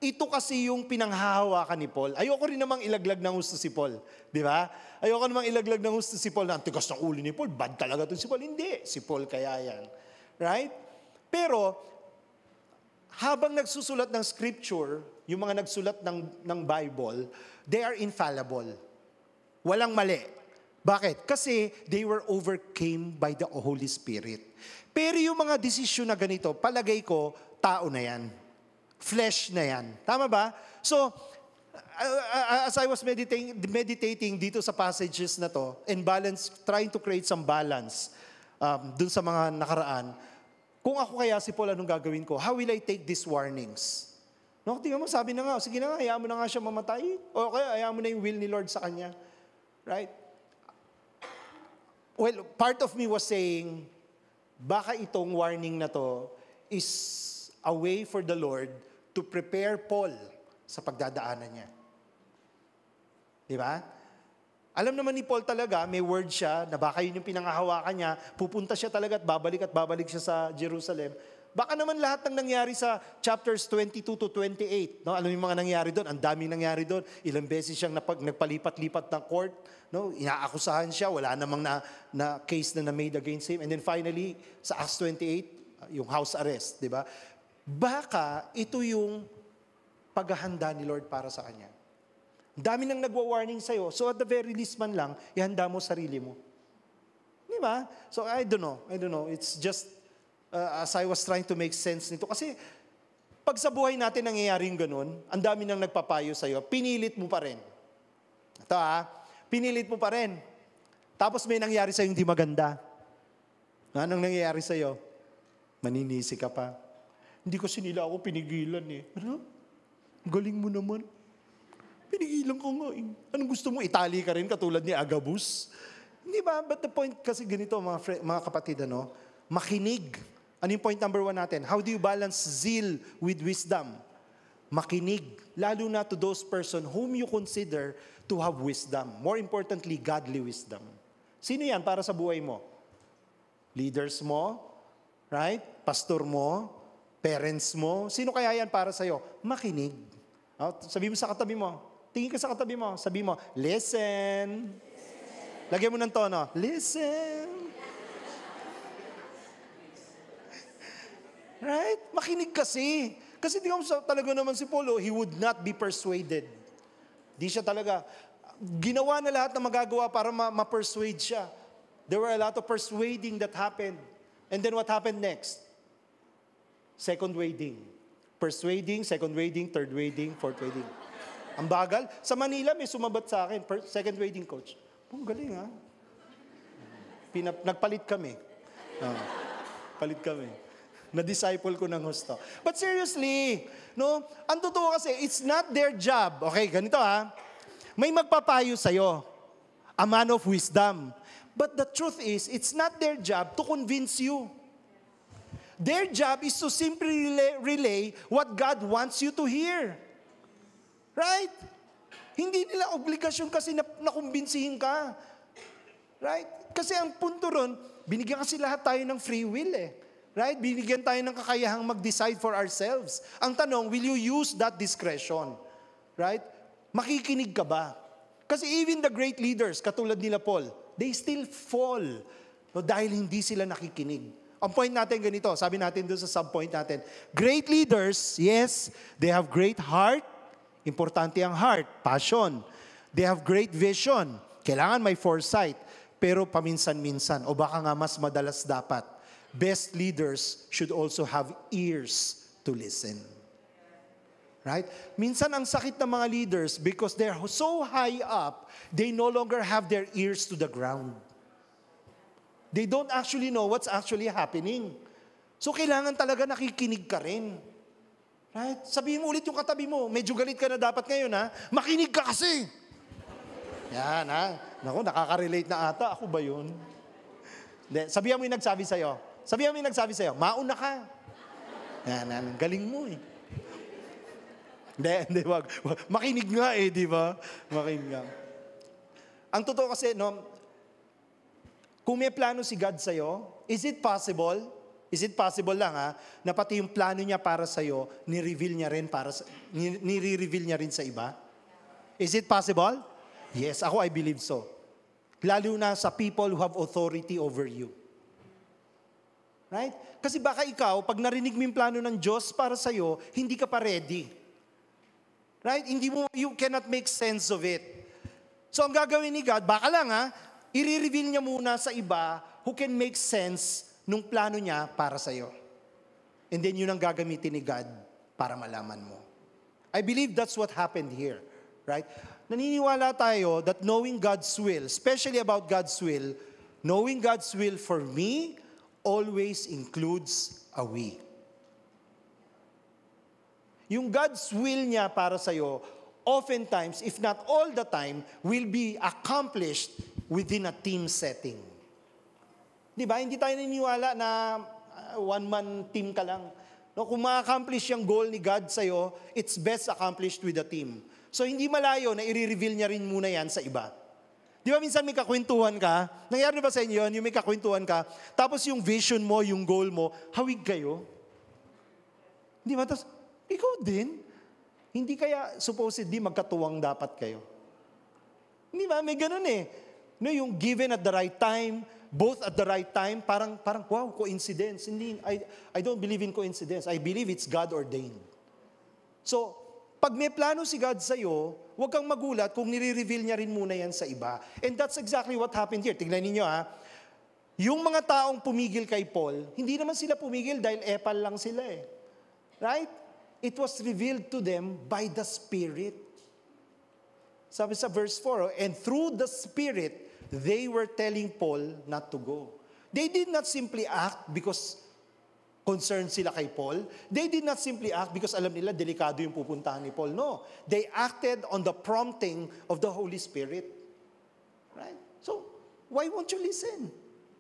E: ito kasi yung pinanghahawakan ni Paul. Ayoko rin namang ilaglag ng gusto si Paul. Di ba? Ayoko namang ilaglag ng gusto si Paul na ang tigas ng ulo ni Paul. Bad talaga ito si Paul. Hindi. Si Paul kaya yan. Right? Pero, habang nagsusulat ng scripture, yung mga nagsulat ng Bible, they are infallible. Walang mali. Bakit? Kasi they were overcame by the Holy Spirit. Pero yung mga desisyon na ganito, palagay ko, tao na yan. Flesh na yan. Tama ba? So, as I was meditating dito sa passages na to, and trying to create some balance dun sa mga nakaraan, kung ako kaya si Paul, anong gagawin ko? How will I take these warnings? Tingnan mo, sabi na nga, sige na nga, hayaan mo na nga siya mamatay. O kaya, hayaan mo na yung will ni Lord sa kanya. Right? Well, part of me was saying, baka itong warning na to is a way for the Lord to prepare Paul sa pagdadaanan niya. Di ba? Alam naman ni Paul talaga, may word siya, na baka yun yung pinangahawakan niya, pupunta siya talaga at babalik siya sa Jerusalem. Baka naman lahat ng nangyari sa chapters 22 to 28, alam yung mga nangyari doon, ang daming nangyari doon, ilang beses siyang nagpalipat-lipat ng court, inaakusahan siya, wala namang na case na made against him, and then finally, sa Acts 28, yung house arrest, di ba? Baka ito yung paghahanda ni Lord para sa kanya. Dami nang nagwa-warning sa'yo. So at the very least man lang, ihanda mo sarili mo. Di ba? So I don't know. It's just as I was trying to make sense nito. Kasi pag sa buhay natin nangyayaring ganun, ang dami nang nagpapayo sa'yo, pinilit mo pa rin. Ito pinilit mo pa rin. Tapos may nangyari sa'yo hindi maganda. Anong nangyayari sa'yo? Maninisi ka pa. Hindi kasi nila ako pinigilan eh. Ano? Galing mo naman. Pinigilan ko nga eh. Anong gusto mo? Itali ka rin katulad ni Agabus? Hindi ba? But the point kasi ganito mga kapatid, makinig. Ano yung point number 1 natin? How do you balance zeal with wisdom? Makinig. Lalo na to those person whom you consider to have wisdom. More importantly, godly wisdom. Sino yan para sa buhay mo? Leaders mo? Right? Pastor mo? Parents mo? Sino kaya yan para sa'yo? Makinig. Sabi mo sa katabi mo. Tingin ka sa katabi mo. Sabi mo, listen. Lagyan mo ng tono. Listen. Right? Makinig kasi. Kasi tingnan mo talaga naman si Paul, he would not be persuaded. Di siya talaga. Ginawa na lahat na magagawa para ma-persuade siya. There were a lot of persuading that happened. And then what happened next? Second wading. Persuading, second wading, third wading, fourth wading. Ang bagal. Sa Manila, may sumabat sa akin. Second wading coach. Oh, galing ha. Nagpalit kami. Palit kami. Na-disciple ko ng husto. But seriously, ang totoo kasi, it's not their job. Okay, ganito ha. May magpapayo sa'yo. A man of wisdom. But the truth is, it's not their job to convince you. Their job is to simply relay what God wants you to hear. Right? Hindi nila obligasyon kasi na kumbinsihin ka. Right? Kasi ang punto ron, binigyan kasi lahat tayo ng free will eh. Right? Binigyan tayo ng kakayahang mag-decide for ourselves. Ang tanong, will you use that discretion? Right? Makikinig ka ba? Kasi even the great leaders, katulad nila Paul, they still fall dahil hindi sila nakikinig. Ang point natin ganito, sabi natin doon sa subpoint natin, great leaders, yes, they have great heart. Importante ang heart, passion. They have great vision. Kailangan may foresight. Pero paminsan-minsan, o baka nga mas madalas dapat, best leaders should also have ears to listen. Right? Minsan ang sakit ng mga leaders because they're so high up, they no longer have their ears to the ground. They don't actually know what's actually happening. So kailangan talaga nakikinig ka rin. Right? Sabihin mo ulit yung katabi mo, medyo galit ka na dapat ngayon ha, makinig ka kasi. Yan ha. Naku, nakaka-relate na ata. Ako ba yun? Sabihan mo yung nagsabi sa'yo. Sabihan mo yung nagsabi sa'yo, mauna ka. Yan, galing mo eh. Hindi, wag. Makinig nga eh, di ba? Makinig nga. Ang totoo kasi, kung may plano si God sa'yo, is it possible lang na pati yung plano niya para sa'yo, nire-reveal niya rin sa iba? Is it possible? Yes, ako I believe so. Lalo na sa people who have authority over you. Right? Kasi baka ikaw, pag narinig mo yung plano ng Diyos para sa'yo, hindi ka pa ready. Right? You cannot make sense of it. So ang gagawin ni God, baka lang i-reveal niya muna sa iba who can make sense nung plano niya para sa'yo. And then yun ang gagamitin ni God para malaman mo. I believe that's what happened here. Right? Naniniwala tayo that knowing God's will, especially about God's will, knowing God's will for me always includes a we. Yung God's will niya para sa'yo, oftentimes, if not all the time, will be accomplished within a team setting. Di ba? Hindi tayo naniniwala na one-man team ka lang. Kung ma-accomplish yung goal ni God sa'yo, it's best accomplished with a team. So hindi malayo na i-reveal niya rin muna yan sa iba. Di ba minsan may kakwentuhan ka? Nangyari ba sa inyo yun? Yung may kakwentuhan ka, tapos yung vision mo, yung goal mo, hawig kayo. Di ba? Tapos, ikaw din. Hindi kaya supposedly magkatuwang dapat kayo. Di ba? May ganun eh. Yung given at the right time, both at the right time, parang wow, coincidence. Hindi, I don't believe in coincidence. I believe it's God ordained. So, pag may plano si God sa'yo, huwag kang magulat kung nire-reveal niya rin muna yan sa iba. And that's exactly what happened here. Tingnan ninyo yung mga taong pumigil kay Paul, hindi naman sila pumigil dahil epal lang sila eh. Right? It was revealed to them by the Spirit. Sabi sa verse 4, and through the Spirit, they were telling Paul not to go. They did not simply act because concerned sila kay Paul. They did not simply act because alam nila delikado yung pupuntahan ni Paul. No. They acted on the prompting of the Holy Spirit. Right? So, why won't you listen?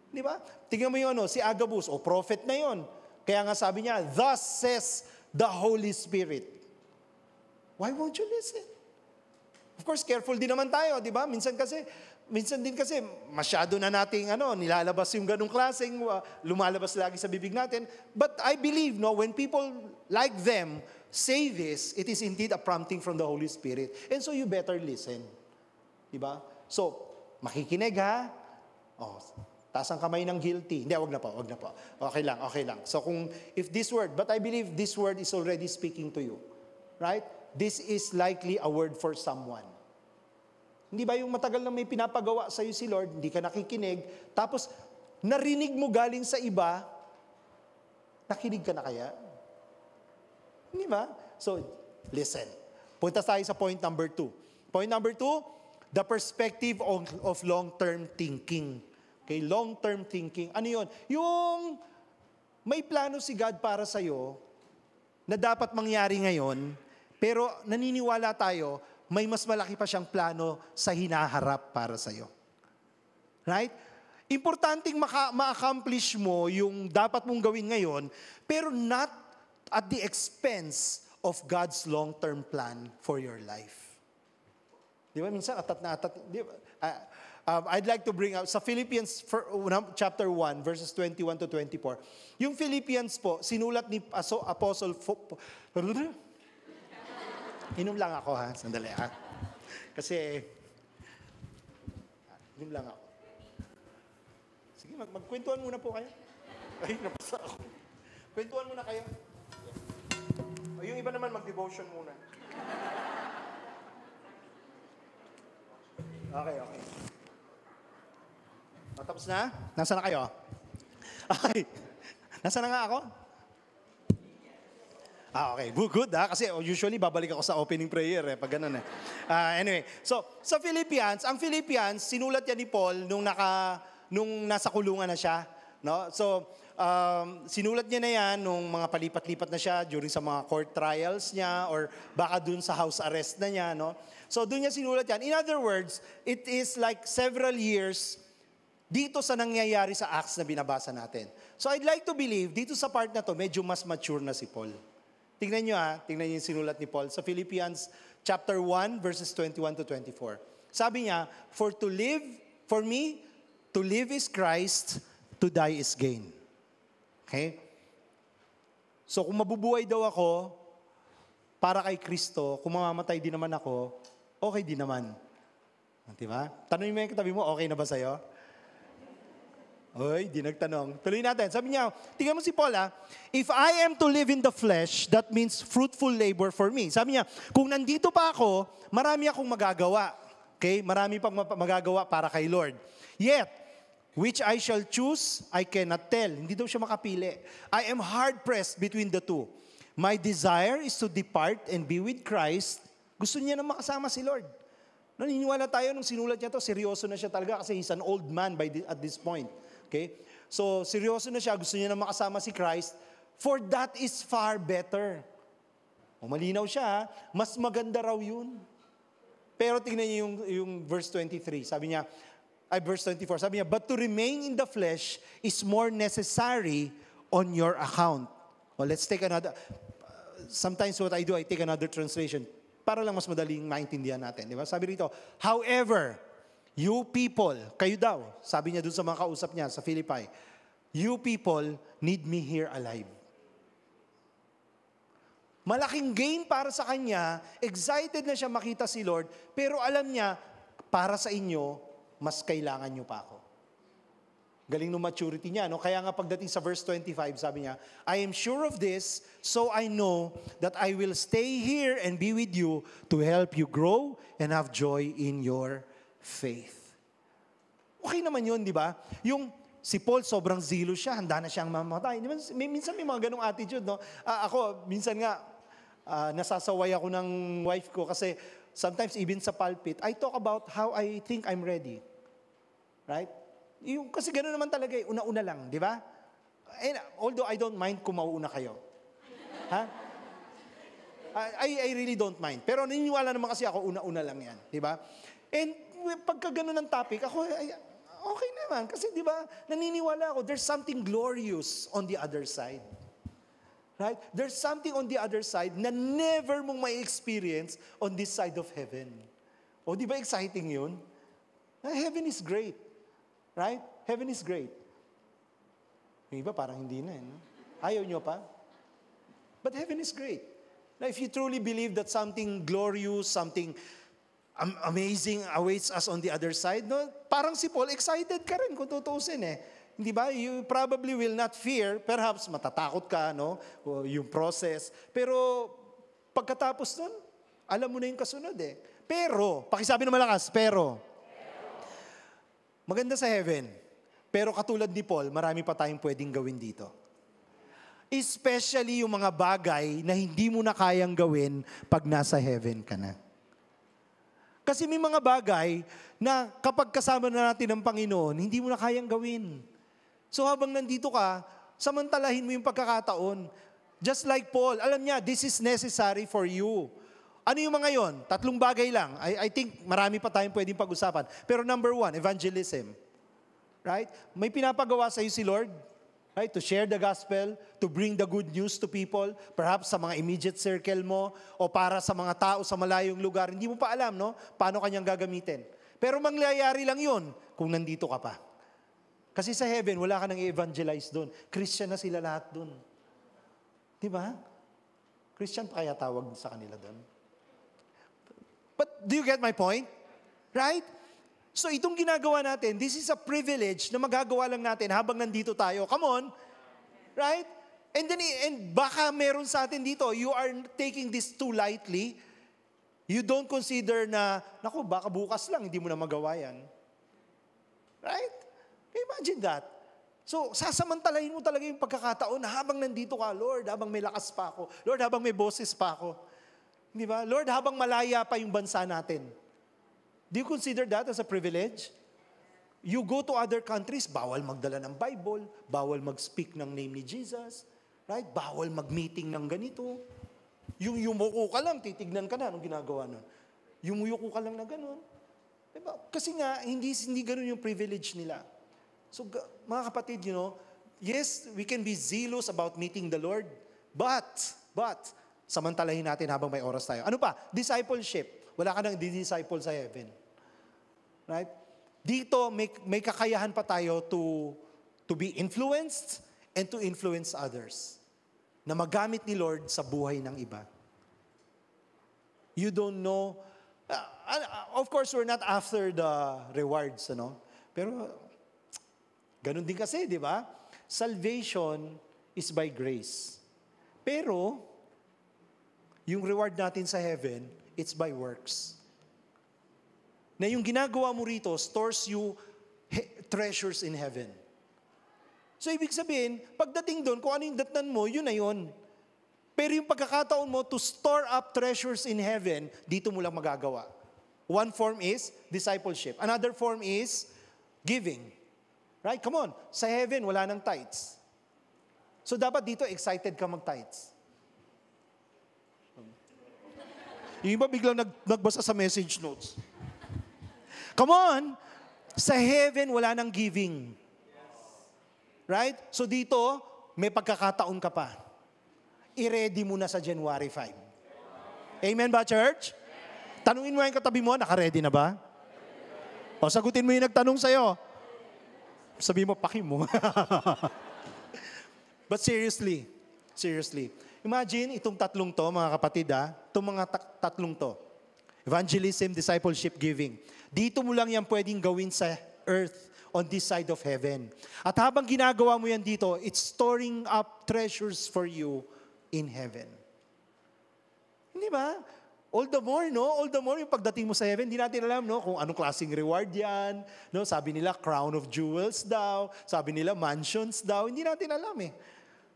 E: Di ba? Tingnan mo yung si Agabus, prophet na yon. Kaya nga sabi niya, thus says the Holy Spirit. Why won't you listen? Of course, careful din naman tayo, di ba? Minsan din kasi masyado na nating nilalabas yung ganung klaseng lumalabas lagi sa bibig natin. But I believe when people like them say this, it is indeed a prompting from the Holy Spirit. And so you better listen. Diba? So, makikinig ha. Taas ang kamay ng guilty. Hindi, wag na po. Okay lang. So if this word, but I believe this word is already speaking to you. Right? This is likely a word for someone. Hindi ba yung matagal na may pinapagawa sa'yo si Lord, hindi ka nakikinig, tapos narinig mo galing sa iba, nakinig ka na kaya? Hindi ba? So, listen. Punta tayo sa point number 2. Point number 2, the perspective of long-term thinking. Okay, long-term thinking. Ano yun? Yung may plano si God para sa'yo na dapat mangyari ngayon, pero naniniwala tayo, may mas malaki pa siyang plano sa hinaharap para sa'yo. Right? Importanteng ma-accomplish mo yung dapat mong gawin ngayon, pero not at the expense of God's long-term plan for your life. Di ba? Minsan, atat na atat. I'd like to bring out, sa Philippians chapter 1, verses 21 to 24. Yung Philippians po, sinulat ni Apostle, inom lang ako sandali kasi, inom lang ako. Sige, magkwentuhan muna po kayo. Ay, napasa ako. Kwentuhan muna kayo. Yung iba naman mag-devotion muna. Okay. Tapos na? Nasaan na kayo? Okay. Nasaan na nga ako? Okay. Good kasi usually babalik ako sa opening prayer pag ganun Anyway, so sa Philippians, ang Philippians, sinulat yan ni Paul nung nasa kulungan na siya. No? So, sinulat niya na yan nung mga palipat-lipat na siya during sa mga court trials niya or baka dun sa house arrest na niya. No? So, dun niya sinulat yan. In other words, it is like several years dito sa nangyayari sa Acts na binabasa natin. So, I'd like to believe, dito sa part na to, medyo mas mature na si Paul. Tingnan niyo tingnan niyo yung sinulat ni Paul sa Philippians chapter 1, verses 21 to 24. Sabi niya, for me, to live is Christ, to die is gain. Okay? So kung mabubuhay daw ako para kay Kristo, kung mamamatay din naman ako, okay din naman. Diba? Tanongin mo yung katabi mo, okay na ba sa'yo? Oy, di nagtanong. Tuloy natin. Sabi niya, tingnan mo si Paul if I am to live in the flesh, that means fruitful labor for me. Sabi niya, kung nandito pa ako, marami akong magagawa. Okay? Marami pang magagawa para kay Lord. Yet, which I shall choose, I cannot tell. Hindi daw siya makapili. I am hard-pressed between the two. My desire is to depart and be with Christ. Gusto niya na makasama si Lord. Naniniwala tayo nung sinulat niya to, seryoso na siya talaga kasi he's an old man at this point. Okay? So, seryoso na siya. Gusto niya na makasama si Christ. For that is far better. Malinaw siya, mas maganda raw yun. Pero tingnan niyo yung verse 23. Verse 24. Sabi niya, but to remain in the flesh is more necessary on your account. Well, let's take another. Sometimes what I do, I take another translation para lang mas madaling maintindihan natin. Di ba? Sabi rito, however, you people, kayo daw, sabi niya dun sa mga kausap niya sa Philippi, you people need me here alive. Malaking gain para sa kanya, excited na siya makita si Lord, pero alam niya, para sa inyo, mas kailangan nyo pa ako. Galing ng maturity niya, no? Kaya nga pagdating sa verse 25, sabi niya, I am sure of this, so I know that I will stay here and be with you to help you grow and have joy in your faith. Okay naman yun, di ba? Yung si Paul, sobrang zelo siya, handa na siyang mamatay. Minsan may mga ganong attitude, no? Ako, minsan nga, nasasaway ako ng wife ko kasi sometimes even sa pulpit, I talk about how I think I'm ready. Right? Kasi gano'n naman talaga, una-una lang, di ba? And although I don't mind kung mauuna kayo. Ha? I really don't mind. Pero naniniwala naman kasi ako, una-una lang yan. Di ba? And pagka gano'n ng topic, ako, okay naman. Kasi di ba, naniniwala ako, there's something glorious on the other side. Right? There's something on the other side na never mong may experience on this side of heaven. O di ba exciting yun? Heaven is great. Right? Heaven is great. Yung iba parang hindi na. No? Ayaw nyo pa? But heaven is great. Now, if you truly believe that something glorious, something amazing awaits us on the other side, no? Parang si Paul, excited ka rin kung tutuusin eh. Hindi ba? You probably will not fear. Perhaps matatakot ka, no? O yung process. Pero pagkatapos nun, alam mo na yung kasunod eh. Pero, pakisabi na malakas, pero. Maganda sa heaven. Pero katulad ni Paul, marami pa tayong pwedeng gawin dito. Especially yung mga bagay na hindi mo na kayang gawin pag nasa heaven ka na. Kasi may mga bagay na kapag kasama na natin ng Panginoon, hindi mo na kayang gawin. So habang nandito ka, samantalahin mo yung pagkakataon. Just like Paul, alam niya, this is necessary for you. Ano yung mga yon? 3 bagay lang. I think marami pa tayong pwedeng pag-usapan. Pero number 1, evangelism. Right? May pinapagawa sa iyo si Lord. Right? To share the gospel, to bring the good news to people, perhaps sa mga immediate circle mo, o para sa mga tao sa malayong lugar. Hindi mo pa alam, no? Paano kanyang gagamitin. Pero mangyayari lang yun kung nandito ka pa. Kasi sa heaven, wala ka nang i-evangelize doon. Christian na sila lahat doon. Di ba? Christian pa kaya tawag sa kanila doon? But do you get my point? Right? So itong ginagawa natin, this is a privilege na magagawa lang natin habang nandito tayo. Come on. Right? And baka meron sa atin dito, you are taking this too lightly. You don't consider na, naku, baka bukas lang, hindi mo na magawa yan. Right? Imagine that. So, sasamantalahin mo talaga yung pagkakataon na habang nandito ka, Lord, habang may lakas pa ako, Lord, habang may boses pa ako. Di ba? Lord, habang malaya pa yung bansa natin. Do you consider that as a privilege? You go to other countries, bawal magdala ng Bible, bawal mag-speak ng name ni Jesus, right? Bawal mag-meeting ng ganito. Yung yumuko ka lang, titignan ka na, anong ginagawa nun? Yumuyuko ka lang na gano'n. Diba? Kasi nga, hindi gano'n yung privilege nila. So, mga kapatid, yes, we can be zealous about meeting the Lord, but, samantalahin natin habang may oras tayo. Ano pa? Discipleship. Wala ka nang di-disciple sa heaven. Right? Dito, may kakayahan pa tayo to be influenced and to influence others. Na magamit ni Lord sa buhay ng iba. You don't know. Of course, we're not after the rewards, Pero, ganun din kasi, di ba? Salvation is by grace. Pero, yung reward natin sa heaven, it's by works. Na yung ginagawa mo rito stores you treasures in heaven. So, ibig sabihin, pagdating doon, kung ano yung datnan mo, yun na yun. Pero yung pagkakataon mo to store up treasures in heaven, dito mo lang magagawa. One form is discipleship. Another form is giving. Right? Come on. Sa heaven, wala nang tithes. So, dapat dito excited ka mag-tithes. Yung iba biglang nagbasa sa message notes. Come on! Sa heaven, wala nang giving. Right? So dito, may pagkakataon ka pa. I-ready mo na sa January 5. Amen ba, church? Tanungin mo yung katabi mo, naka-ready na ba? O sagutin mo yung nagtanong sa'yo. Sabi mo, paki mo. But seriously, imagine itong tatlong to, mga kapatid, itong mga tatlong to. Evangelism, discipleship, giving. Dito mo lang yan pwedeng gawin sa earth on this side of heaven. At habang ginagawa mo yan dito, it's storing up treasures for you in heaven. Hindi ba? All the more, no? All the more yung pagdating mo sa heaven, hindi natin alam, no? Kung anong klaseng reward yan. No? Sabi nila, crown of jewels daw. Sabi nila, mansions daw. Hindi natin alam eh.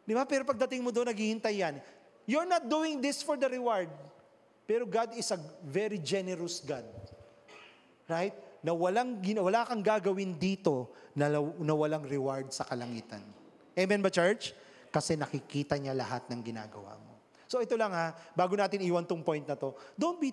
E: Di ba? Pero pagdating mo doon, naghihintay yan. You're not doing this for the reward. Pero God is a very generous God. Right? Na wala kang gagawin dito na walang reward sa kalangitan. Amen ba, church? Kasi nakikita niya lahat ng ginagawa mo. So ito lang ha, bago natin iwan tong point na to, don't be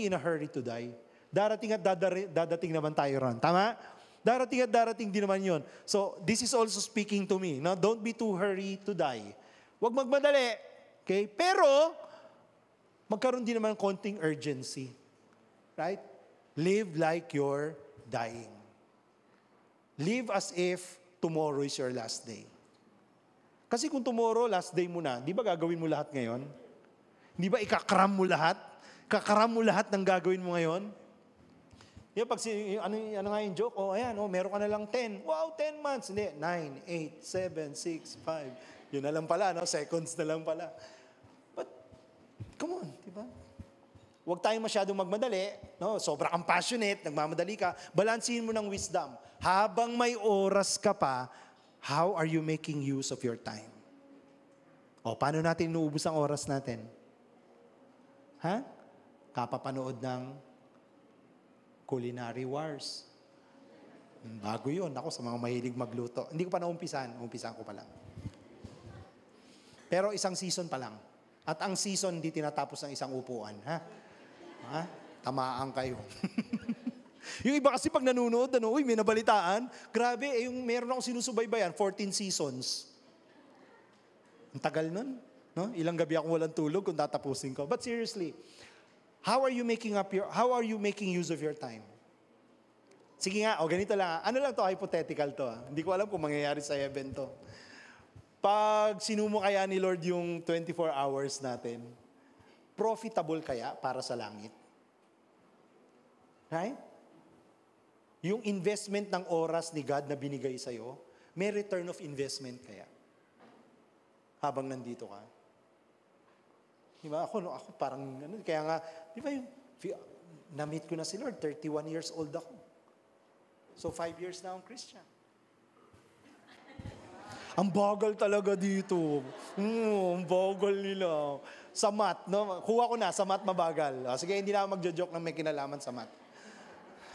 E: in a hurry to die. Darating at dadating naman tayo ron. Tama? Darating at darating din naman yun. So this is also speaking to me. No? Don't be too hurry to die. Huwag magmadali. Okay? Pero, magkaroon din naman konting urgency. Right? Live like you're dying. Live as if tomorrow is your last day. Kasi kung tomorrow, last day mo na, di ba gagawin mo lahat ngayon? Di ba ikakram mo lahat? Kakram mo lahat ng gagawin mo ngayon? Di ba pag ano nga yung joke? Ayan, meron ka na lang 10. Wow, 10 months. Hindi, 9, 8, 7, 6, 5. Yun na lang pala, seconds na lang pala. But, come on, di ba? Huwag tayong masyadong magmadali. Sobra kang passionate, nagmamadali ka. Balansin mo ng wisdom. Habang may oras ka pa, how are you making use of your time? Paano natin inuubos ang oras natin? Kapapanood ng Culinary Wars. Bago yun. Ako sa mga mahilig magluto. Hindi ko pa naumpisan. Umpisan ko pa lang. Pero isang season pa lang. At ang season hindi tinatapos ng isang upuan. Tamaan kayo. Yung iba kasi pag nanonood, may nabalitaan, grabe, yung meron akong sinusubaybayan, 14 seasons. Ang tagal nun. No? Ilang gabi akong walang tulog kung tatapusin ko. But seriously, how are you making use of your time? Sige nga, ganito lang. Ano lang to, hypothetical to. Hindi ko alam kung mangyayari sa heaven to. Pag sinumo kaya ni Lord yung 24 hours natin, profitable kaya para sa langit? Right? Yung investment ng oras ni God na binigay sa'yo, may return of investment kaya? Habang nandito ka. Diba? Ako parang, kaya nga, di ba na-meet ko na si Lord, 31 years old ako. So 5 years na akong Christian. Ang bagal talaga dito. Ang bagal nila. Sa math, no? Kuha ko na, sa math mabagal. Sige, hindi na ako magjo-joke ng may kinalaman sa math.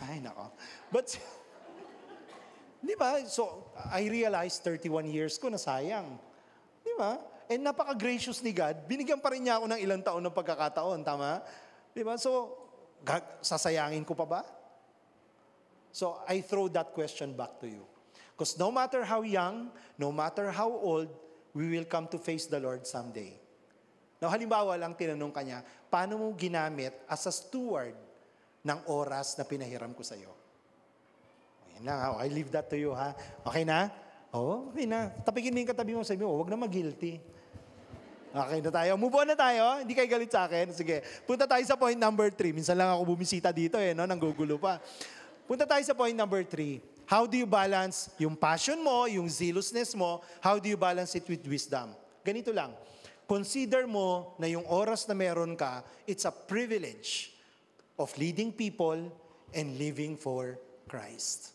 E: Ay, nako. But, di ba? So, I realized 31 years ko na sayang. Di ba? And napaka-gracious ni God. Binigyan pa rin niya ako ng ilang taon ng pagkakataon. Tama? Di ba? So, sasayangin ko pa ba? So, I throw that question back to you. Because no matter how young, no matter how old, we will come to face the Lord someday. Now, halimbawa lang tinanong kanya, paano mo ginamit as a steward ng oras na pinahiram ko sa iyo? Ayan lang, I leave that to you, ha? Okay na? Okay na. Tapigin mo yung katabi mo, sabi mo, huwag na mag-guilty. Okay na tayo. Move on na tayo. Hindi kayo galit sa akin. Sige. Punta tayo sa point number 3. Minsan lang ako bumisita dito, nanggugulo pa. Punta tayo sa point number 3. How do you balance yung passion mo, yung zealousness mo? How do you balance it with wisdom? Ganito lang. Consider mo na yung oras na meron ka, it's a privilege of leading people and living for Christ.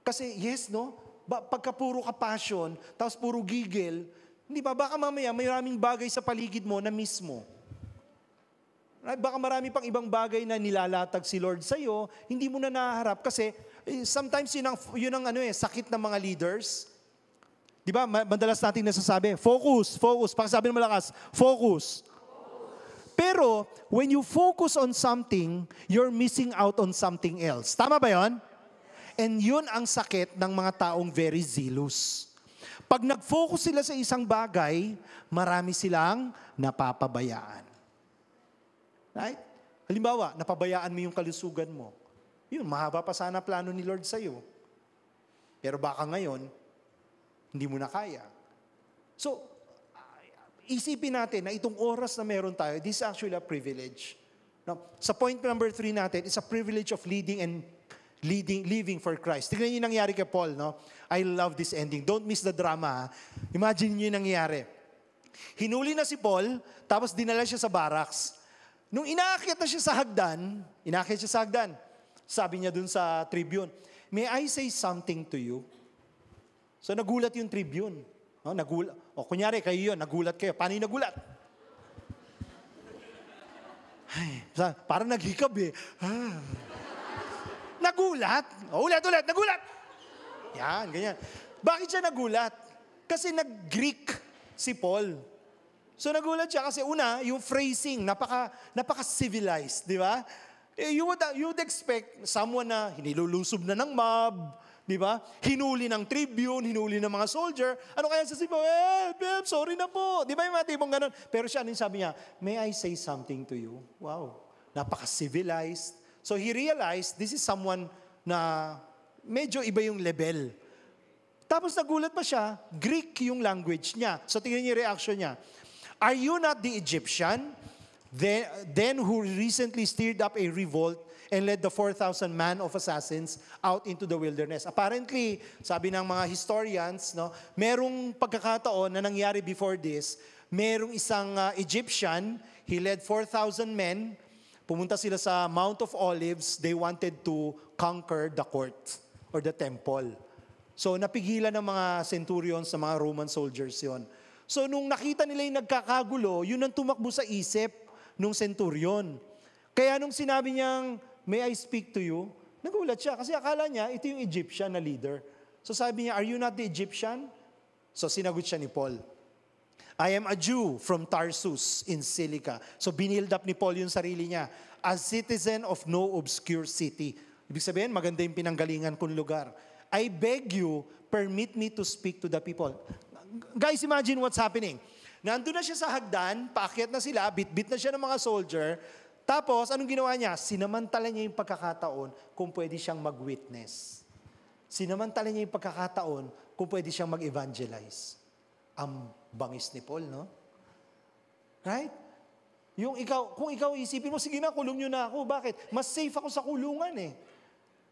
E: Kasi yes, no? Pagka puro ka passion, tapos puro gigil, hindi ba? Baka mamaya may maraming bagay sa paligid mo na mismo. Right? Baka marami pang ibang bagay na nilalatag si Lord sa'yo, hindi mo na naharap kasi sometimes yun ang sakit ng mga leaders. Di ba? Madalas natin nasasabi, focus. Pakisabi ng malakas, focus. Pero, when you focus on something, you're missing out on something else. Tama ba yon? And yun ang sakit ng mga taong very zealous. Pag nag-focus sila sa isang bagay, marami silang napapabayaan. Right? Halimbawa, napabayaan mo yung kalusugan mo. Yun, mahaba pa sana plano ni Lord sa'yo. Pero baka ngayon, hindi mo na kaya. So, isipin natin na itong oras na meron tayo, this is actually a privilege. Now, sa point number 3 natin, it's a privilege of leading and living for Christ. Tignan niyo yung nangyari kay Paul, no? I love this ending. Don't miss the drama, ha? Imagine niyo yung nangyari. Hinuli na si Paul, tapos dinala siya sa barracks. Nung inaakyat na siya sa hagdan, sabi niya dun sa tribune, "May I say something to you?" So nagulat yung tribune. No, nagulat. Kunyari kayo yun, nagulat kayo. Paano yung nagulat? Ay, parang naghikab eh. Nagulat. Ulit, nagulat. Yan, ganyan. Bakit siya nagulat? Kasi nag-Greek si Paul. So nagulat siya kasi una, yung phrasing, napaka-civilized, di ba? You would expect someone na hinilulusob na ng mob, di ba? Hinuli ng tribune, hinuli ng mga soldier. Ano kaya sasabihin mo? Babe, sorry na po. Di ba yung mga tipong ganun? Pero siya, sabi niya, "May I say something to you?" Wow, napaka-civilized. So he realized this is someone na medyo iba yung level. Tapos nagulat pa siya, Greek yung language niya. So tingnan niyo yung reaction niya. "Are you not the Egyptian, then who recently stirred up a revolt and led the 4,000 man of assassins out into the wilderness?" Apparently, sabi ng mga historians, no, merong pagkakataon na nangyari before this, merong isang Egyptian, he led 4,000 men, pumunta sila sa Mount of Olives, they wanted to conquer the court or the temple. So napigilan ng mga centurions sa mga Roman soldiers yon. So nung nakita nila yung nagkakagulo, yun ang tumakbo sa isip nung centurion. Kaya nung sinabi niyang, "May I speak to you?" nagulat siya kasi akala niya ito yung Egyptian na leader. So sabi niya, "Are you not the Egyptian?" So sinagot siya ni Paul, "I am a Jew from Tarsus in Cilicia." So binild up ni Paul yung sarili niya, "A citizen of no obscure city." Ibig sabihin, maganda yung pinanggalingan kong lugar. "I beg you, permit me to speak to the people." Guys, imagine what's happening. Nandun na siya sa hagdan, paakyat na sila, bit-bit na siya ng mga soldier. Tapos, anong ginawa niya? Sinamantala niya yung pagkakataon kung pwede siyang mag-witness. Sinamantala niya yung pagkakataon kung pwede siyang mag-evangelize. Ang bangis ni Paul, no? Right? Kung ikaw isipin mo, sige na, kulong nyo na ako. Bakit? Mas safe ako sa kulungan eh.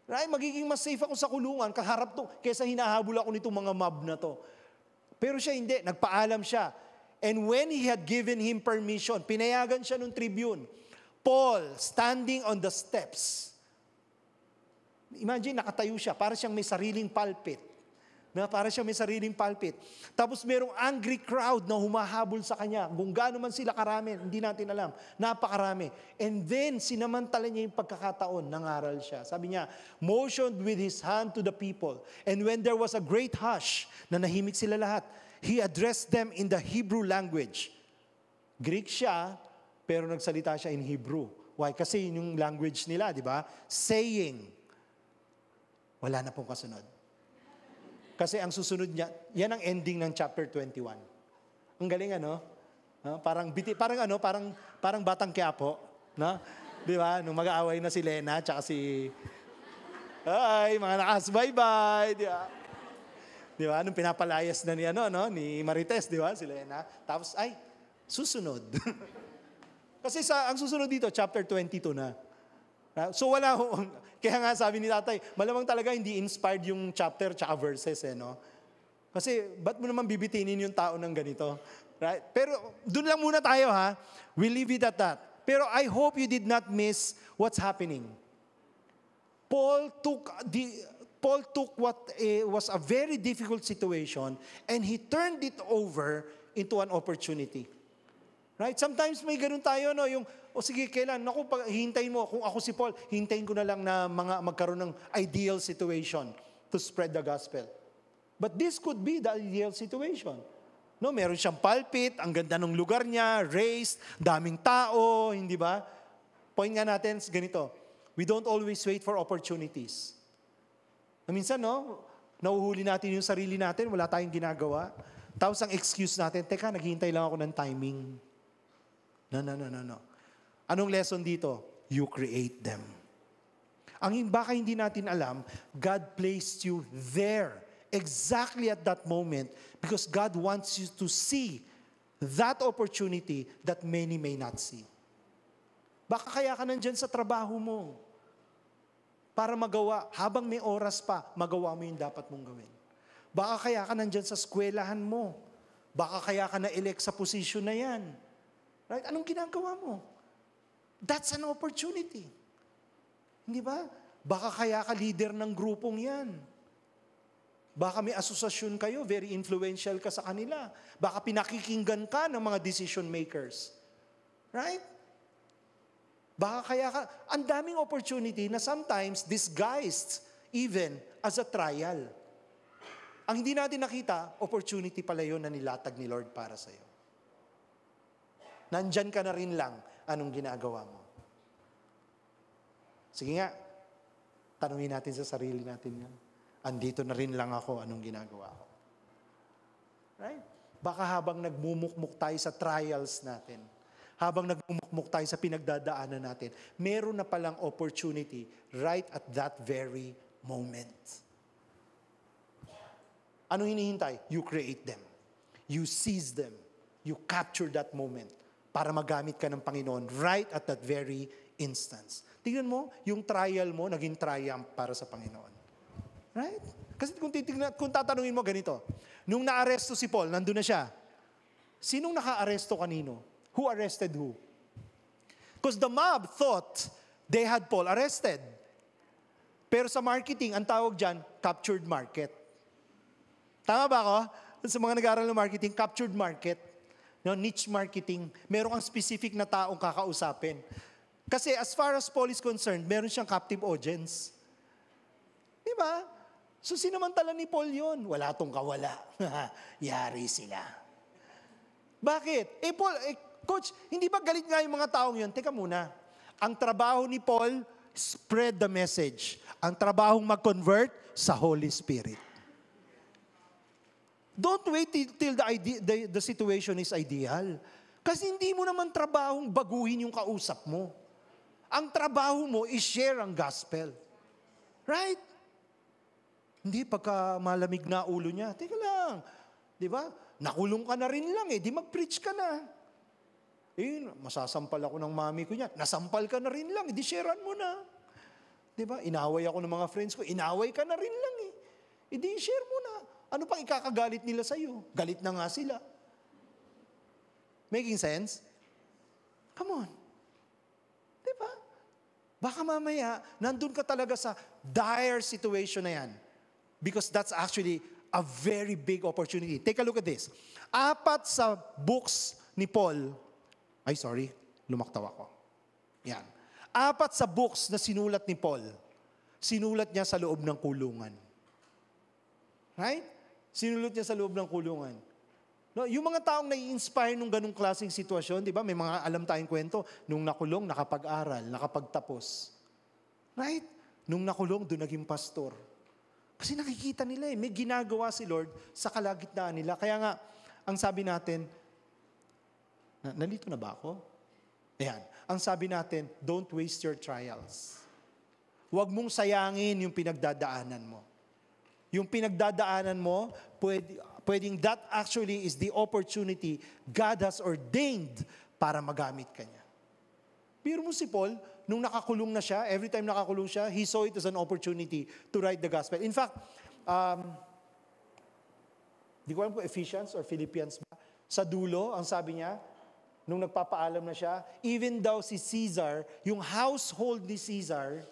E: Right? Magiging mas safe ako sa kulungan kaharap to, kaysa hinahabol ako nitong mga mob na to. Pero siya hindi, nagpaalam siya. And when he had given him permission, pinayagan siya ng tribune. Paul, standing on the steps. Imagine, nakatayo siya, para siyang may sariling pulpit. Tapos merong angry crowd na humahabol sa kanya. Kung gaano man sila karami, hindi natin alam. Napakarami. And then, sinamantala niya yung pagkakataon, nangaral siya. Sabi niya, motioned with his hand to the people. And when there was a great hush, na nahimik sila lahat, he addressed them in the Hebrew language. Greek siya, pero nagsalita siya in Hebrew. Why? Kasi yun yung language nila, di ba? Saying, wala na pong kasunod. Kasi ang susunod niya, yan ang ending ng chapter 21. Ang galing ano? Parang Batang Quiapo, no? 'Di ba? Nung mag-aaway na si Lena tsaka si mga nakasbaybay, 'di ba? 'Di ba? Nung pinapalayas na ni Marites, 'di ba? Si Lena. Tapos susunod. Kasi ang susunod dito chapter 22 na. So kaya nga sabi ni tatay, malamang talaga hindi inspired yung chapter tsaka verses no? Kasi ba't mo naman bibitinin yung tao ng ganito? Right? Pero doon lang muna tayo ha. We leave it at that. Pero I hope you did not miss what's happening. Paul took what was a very difficult situation and he turned it over into an opportunity. Right? Sometimes may ganun tayo, no? Sige, kailan? Naku, hintayin mo. Kung ako si Paul, hintayin ko na lang na magkaroon ng ideal situation to spread the gospel. But this could be the ideal situation. No, meron siyang pulpit, ang ganda ng lugar niya, raised, daming tao, hindi ba? Point nga natin, ganito, we don't always wait for opportunities. Minsan, no, nauhuli natin yung sarili natin, wala tayong ginagawa. Tapos ang excuse natin, teka, naghihintay lang ako ng timing. No. Anong lesson dito? You create them. Baka hindi natin alam, God placed you there, exactly at that moment, because God wants you to see that opportunity that many may not see. Baka kaya ka nandyan sa trabaho mo. para magawa, habang may oras pa, magawa mo yung dapat mong gawin. Baka kaya ka nandyan sa eskwelahan mo. Baka kaya ka na-elect sa position na yan. Right? Anong ginagawa mo? That's an opportunity. Hindi ba? Baka kaya ka leader ng grupong yan. Baka may asosasyon kayo, very influential ka sa kanila. Baka pinakikinggan ka ng mga decision makers. Right? Baka kaya ka, ang daming opportunity na sometimes disguised even as a trial. Ang hindi natin nakita, opportunity pala yun na nilatag ni Lord para sa'yo. Nandyan ka na rin lang, anong ginagawa mo? Sige nga, tanungin natin sa sarili natin yan. Andito na rin lang ako, anong ginagawa ko? Right? Baka habang nagmumukmuk tayo sa trials natin, habang nagmumukmuk tayo sa pinagdadaanan natin, meron na palang opportunity right at that very moment. Anong hinihintay? You create them. You seize them. You capture that moment para magamit ka ng Panginoon right at that very instance. Tingnan mo, yung trial mo, naging triumph para sa Panginoon. Right? Kasi kung tatanungin mo ganito, nung naaresto si Paul, nandun na siya. Sinong naka-aresto kanino? Who arrested who? Because the mob thought they had Paul arrested. Pero sa marketing, ang tawag dyan, captured market. Tama ba ako? Sa mga nag-aaral ng marketing, captured market. No, niche marketing. Meron kang specific na taong kakausapin. Kasi as far as Paul is concerned, meron siyang captive audience. Di ba? So sinamantala ni Paul yun. Wala tong kawala. Yari sila. Bakit? Paul, Coach, hindi ba galit nga yung mga taong yun? Teka muna. Ang trabaho ni Paul, spread the message. Ang trabahong mag-convert sa Holy Spirit. Don't wait till the situation is ideal. Kasi hindi mo naman trabahong baguhin yung kausap mo. Ang trabaho mo is share ang gospel. Right? Hindi pagka malamig na ulo niya. Teka lang. Di ba? Nakulong ka na rin lang di mag-preach ka na. Masasampal ako ng mami ko niya. Nasampal ka na rin lang. Di sharean mo na. Di ba? Inaway ako ng mga friends ko. Inaway ka na rin lang Di share mo na. Ano pang ikakagalit nila sa'yo? Galit na nga sila. Making sense? Come on. Di ba? Baka mamaya, nandun ka talaga sa dire situation na yan. Because that's actually a very big opportunity. Take a look at this. 4 sa books ni Paul, lumaktaw ako. Yan. 4 sa books na sinulat ni Paul, sinulat niya sa loob ng kulungan. Right? Sinulat niya sa loob ng kulungan. No, yung mga taong nai-inspire nung ganung klaseng sitwasyon, di ba? May mga alam tayong kwento, nung nakulong, nakapag-aral, nakapagtapos. Right? Nung nakulong, doon naging pastor. Kasi nakikita nila may ginagawa si Lord sa kalagitnaan nila. Kaya nga, ang sabi natin, nandito na ba ako? Ayan. Ang sabi natin, don't waste your trials. Huwag mong sayangin yung pinagdadaanan mo. Yung pinagdadaanan mo, pwedeng that actually is the opportunity God has ordained para magamit ka niya. Biro mo si Paul, nung nakakulong na siya, every time nakakulong siya, he saw it as an opportunity to write the gospel. In fact, di ko alam kung Ephesians or Philippians ba, sa dulo, ang sabi niya, nung nagpapaalam na siya, even daw si Caesar, yung household ni Caesar,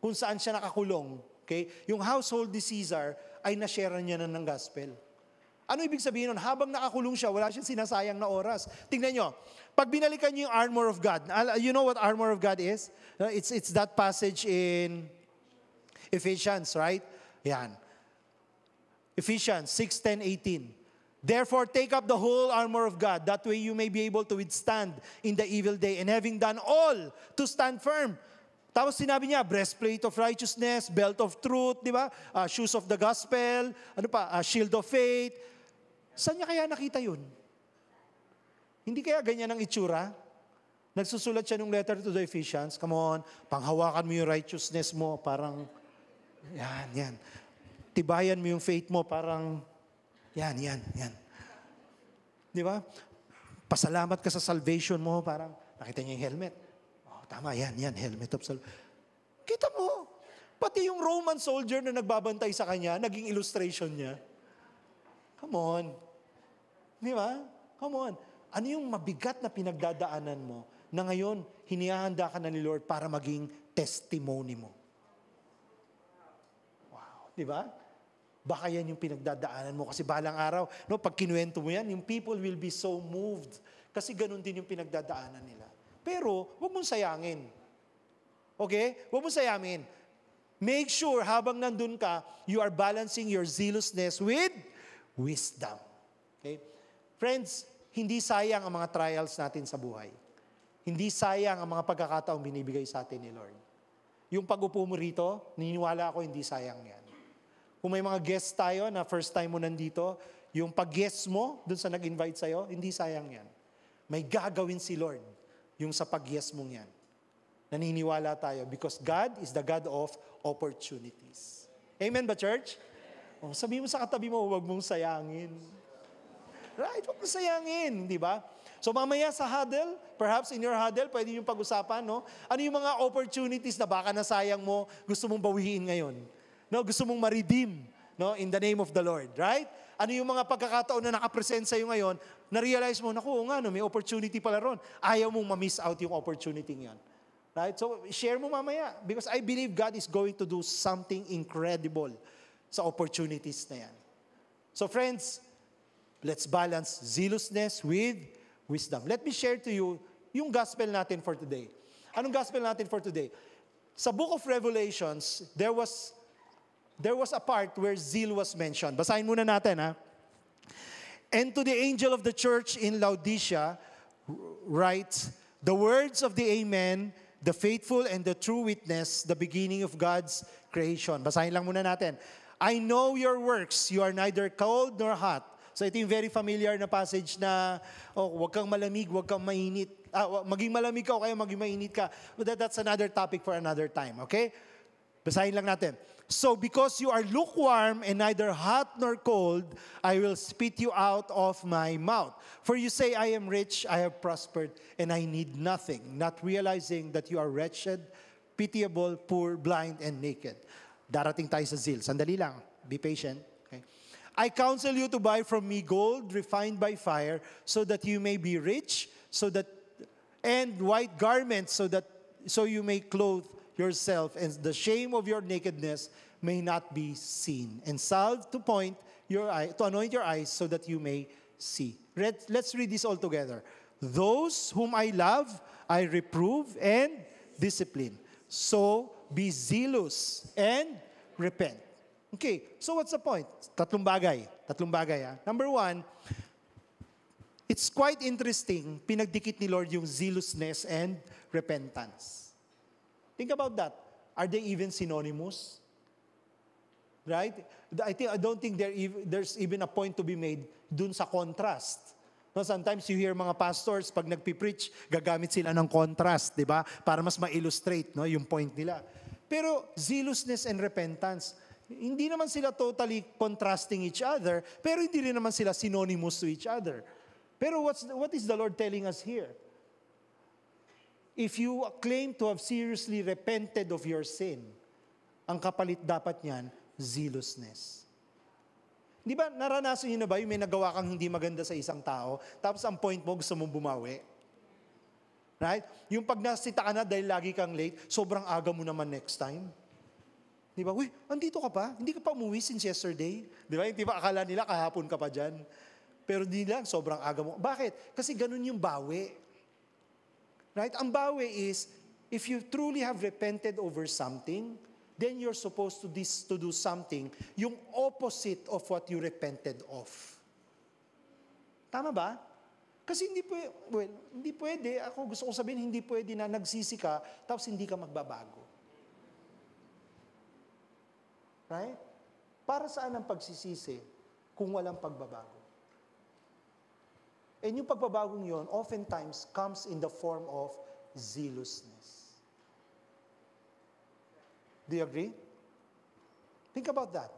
E: kung saan siya nakakulong, okay, yung household ni Caesar, ay na-share niya na ng gospel. Ano ibig sabihin nun? Habang nakakulong siya, wala siyang sinasayang na oras. Tingnan nyo, pag binalikan nyo yung armor of God, you know what armor of God is? It's that passage in Ephesians, right? Yan. Ephesians 6:10, 18. Therefore, take up the whole armor of God. That way you may be able to withstand in the evil day. And having done all, to stand firm. Tapos sinabi niya, breastplate of righteousness, belt of truth, di ba? Shoes of the gospel, shield of faith. Saan niya kaya nakita yun? Hindi kaya ganyan ang itsura? Nagsusulat siya ng letter to the Ephesians, come on, panghawakan mo yung righteousness mo, parang, yan. Tibayan mo yung faith mo, parang, yan. Di ba? Pasalamat ka sa salvation mo, parang, nakita niya yung helmet. Oh, tama, yan, helmet of salvation. Kita mo, Pati yung Roman soldier na nagbabantay sa kanya, naging illustration niya. Come on. Di ba? Come on. Ano yung mabigat na pinagdadaanan mo na ngayon, hinihanda ka na ni Lord para maging testimony mo? Wow. Di ba? Baka yan yung pinagdadaanan mo kasi balang araw, no, pag kinuwento mo yan, yung people will be so moved kasi ganun din yung pinagdadaanan nila. Pero, huwag mong sayangin. Okay? Huwag mong sayangin. Make sure habang nandun ka, you are balancing your zealousness with wisdom. Okay? Friends, hindi sayang ang mga trials natin sa buhay. Hindi sayang ang mga pagkakataong binibigay sa atin ni Lord. Yung pag-upo mo rito, naniniwala ako hindi sayang yan. Kung may mga guests tayo na first time mo nandito, yung pag-guest mo dun sa nag-invite sa'yo, hindi sayang yan. May gagawin si Lord yung sa pag-guest mong yan. Naniniwala tayo because God is the God of opportunities. Amen ba, church? Oh, sabi mo sa katabi mo, huwag mong sayangin. Right? Huwag mong sayangin, di ba? So mamaya sa huddle, perhaps in your huddle, pwede yung pag-usapan, no? Ano yung mga opportunities na baka nasayang mo, gusto mong bawiin ngayon? No? Gusto mong ma-redeem, no? In the name of the Lord, right? Ano yung mga pagkakataon na nakapresent sa'yo ngayon, na-realize mo, naku, nga, no, may opportunity pala ron. Ayaw mong ma-miss out yung opportunity ngayon. Right? So, share mo mamaya. Because I believe God is going to do something incredible sa opportunities na yan. So, friends, let's balance zealousness with wisdom. Let me share to you yung gospel natin for today. Anong gospel natin for today? Sa book of Revelations, there was a part where zeal was mentioned. Basahin muna natin, ha? And to the angel of the church in Laodicea, writes, the words of the Amen, the faithful and the true witness, the beginning of God's creation. Basahin lang muna natin. I know your works. You are neither cold nor hot. So ito yung very familiar na passage na, huwag kang malamig, huwag kang mainit. Maging malamig ka o kaya maging mainit ka. But that's another topic for another time, okay? Basahin lang natin. So because you are lukewarm and neither hot nor cold, I will spit you out of my mouth. For you say, I am rich, I have prospered, and I need nothing, not realizing that you are wretched, pitiable, poor, blind, and naked. Darating tayo sa zeal. Sandali lang. Be patient. Okay? I counsel you to buy from me gold refined by fire, so that you may be rich, and white garments, so you may clothe yourself, and the shame of your nakedness may not be seen. And salve to anoint your eyes, so that you may see. Let's read this all together. Those whom I love, I reprove and discipline. So be zealous and repent. Okay, so what's the point? Tatlong bagay. Number one, it's quite interesting, pinagdikit ni Lord yung zealousness and repentance. Think about that. Are they even synonymous? Right? I don't think there's even a point to be made dun sa contrast. No, sometimes you hear mga pastors, pag nagpipreach, gagamit sila ng contrast, di ba? Para mas ma-illustrate, no, yung point nila. Pero zealousness and repentance, hindi naman sila totally contrasting each other, pero hindi rin naman sila synonymous to each other. Pero what is the Lord telling us here? If you claim to have seriously repented of your sin, ang kapalit dapat niyan, zealousness. Di ba, naranasan nyo na ba yung may nagawa kang hindi maganda sa isang tao, tapos ang point mo, gusto mong bumawi? Right? Yung pag nasita ka na dahil lagi kang late, sobrang aga mo naman next time. Di ba? Uy, andito ka pa? Hindi ka pa umuwi since yesterday? Di ba? Di ba, akala nila kahapon ka pa dyan? Pero di lang, sobrang aga mo. Bakit? Kasi ganun yung bawi. Right? Ang bawi is, if you truly have repented over something, then you're supposed to do something, yung opposite of what you repented of. Tama ba? Kasi hindi pwede, ako gusto kong sabihin, hindi pwede na nagsisi ka, tapos hindi ka magbabago. Right? Para saan ang pagsisisi kung walang pagbabago? And yung pagbabagong yon, oftentimes comes in the form of zealousness. Do you agree? Think about that.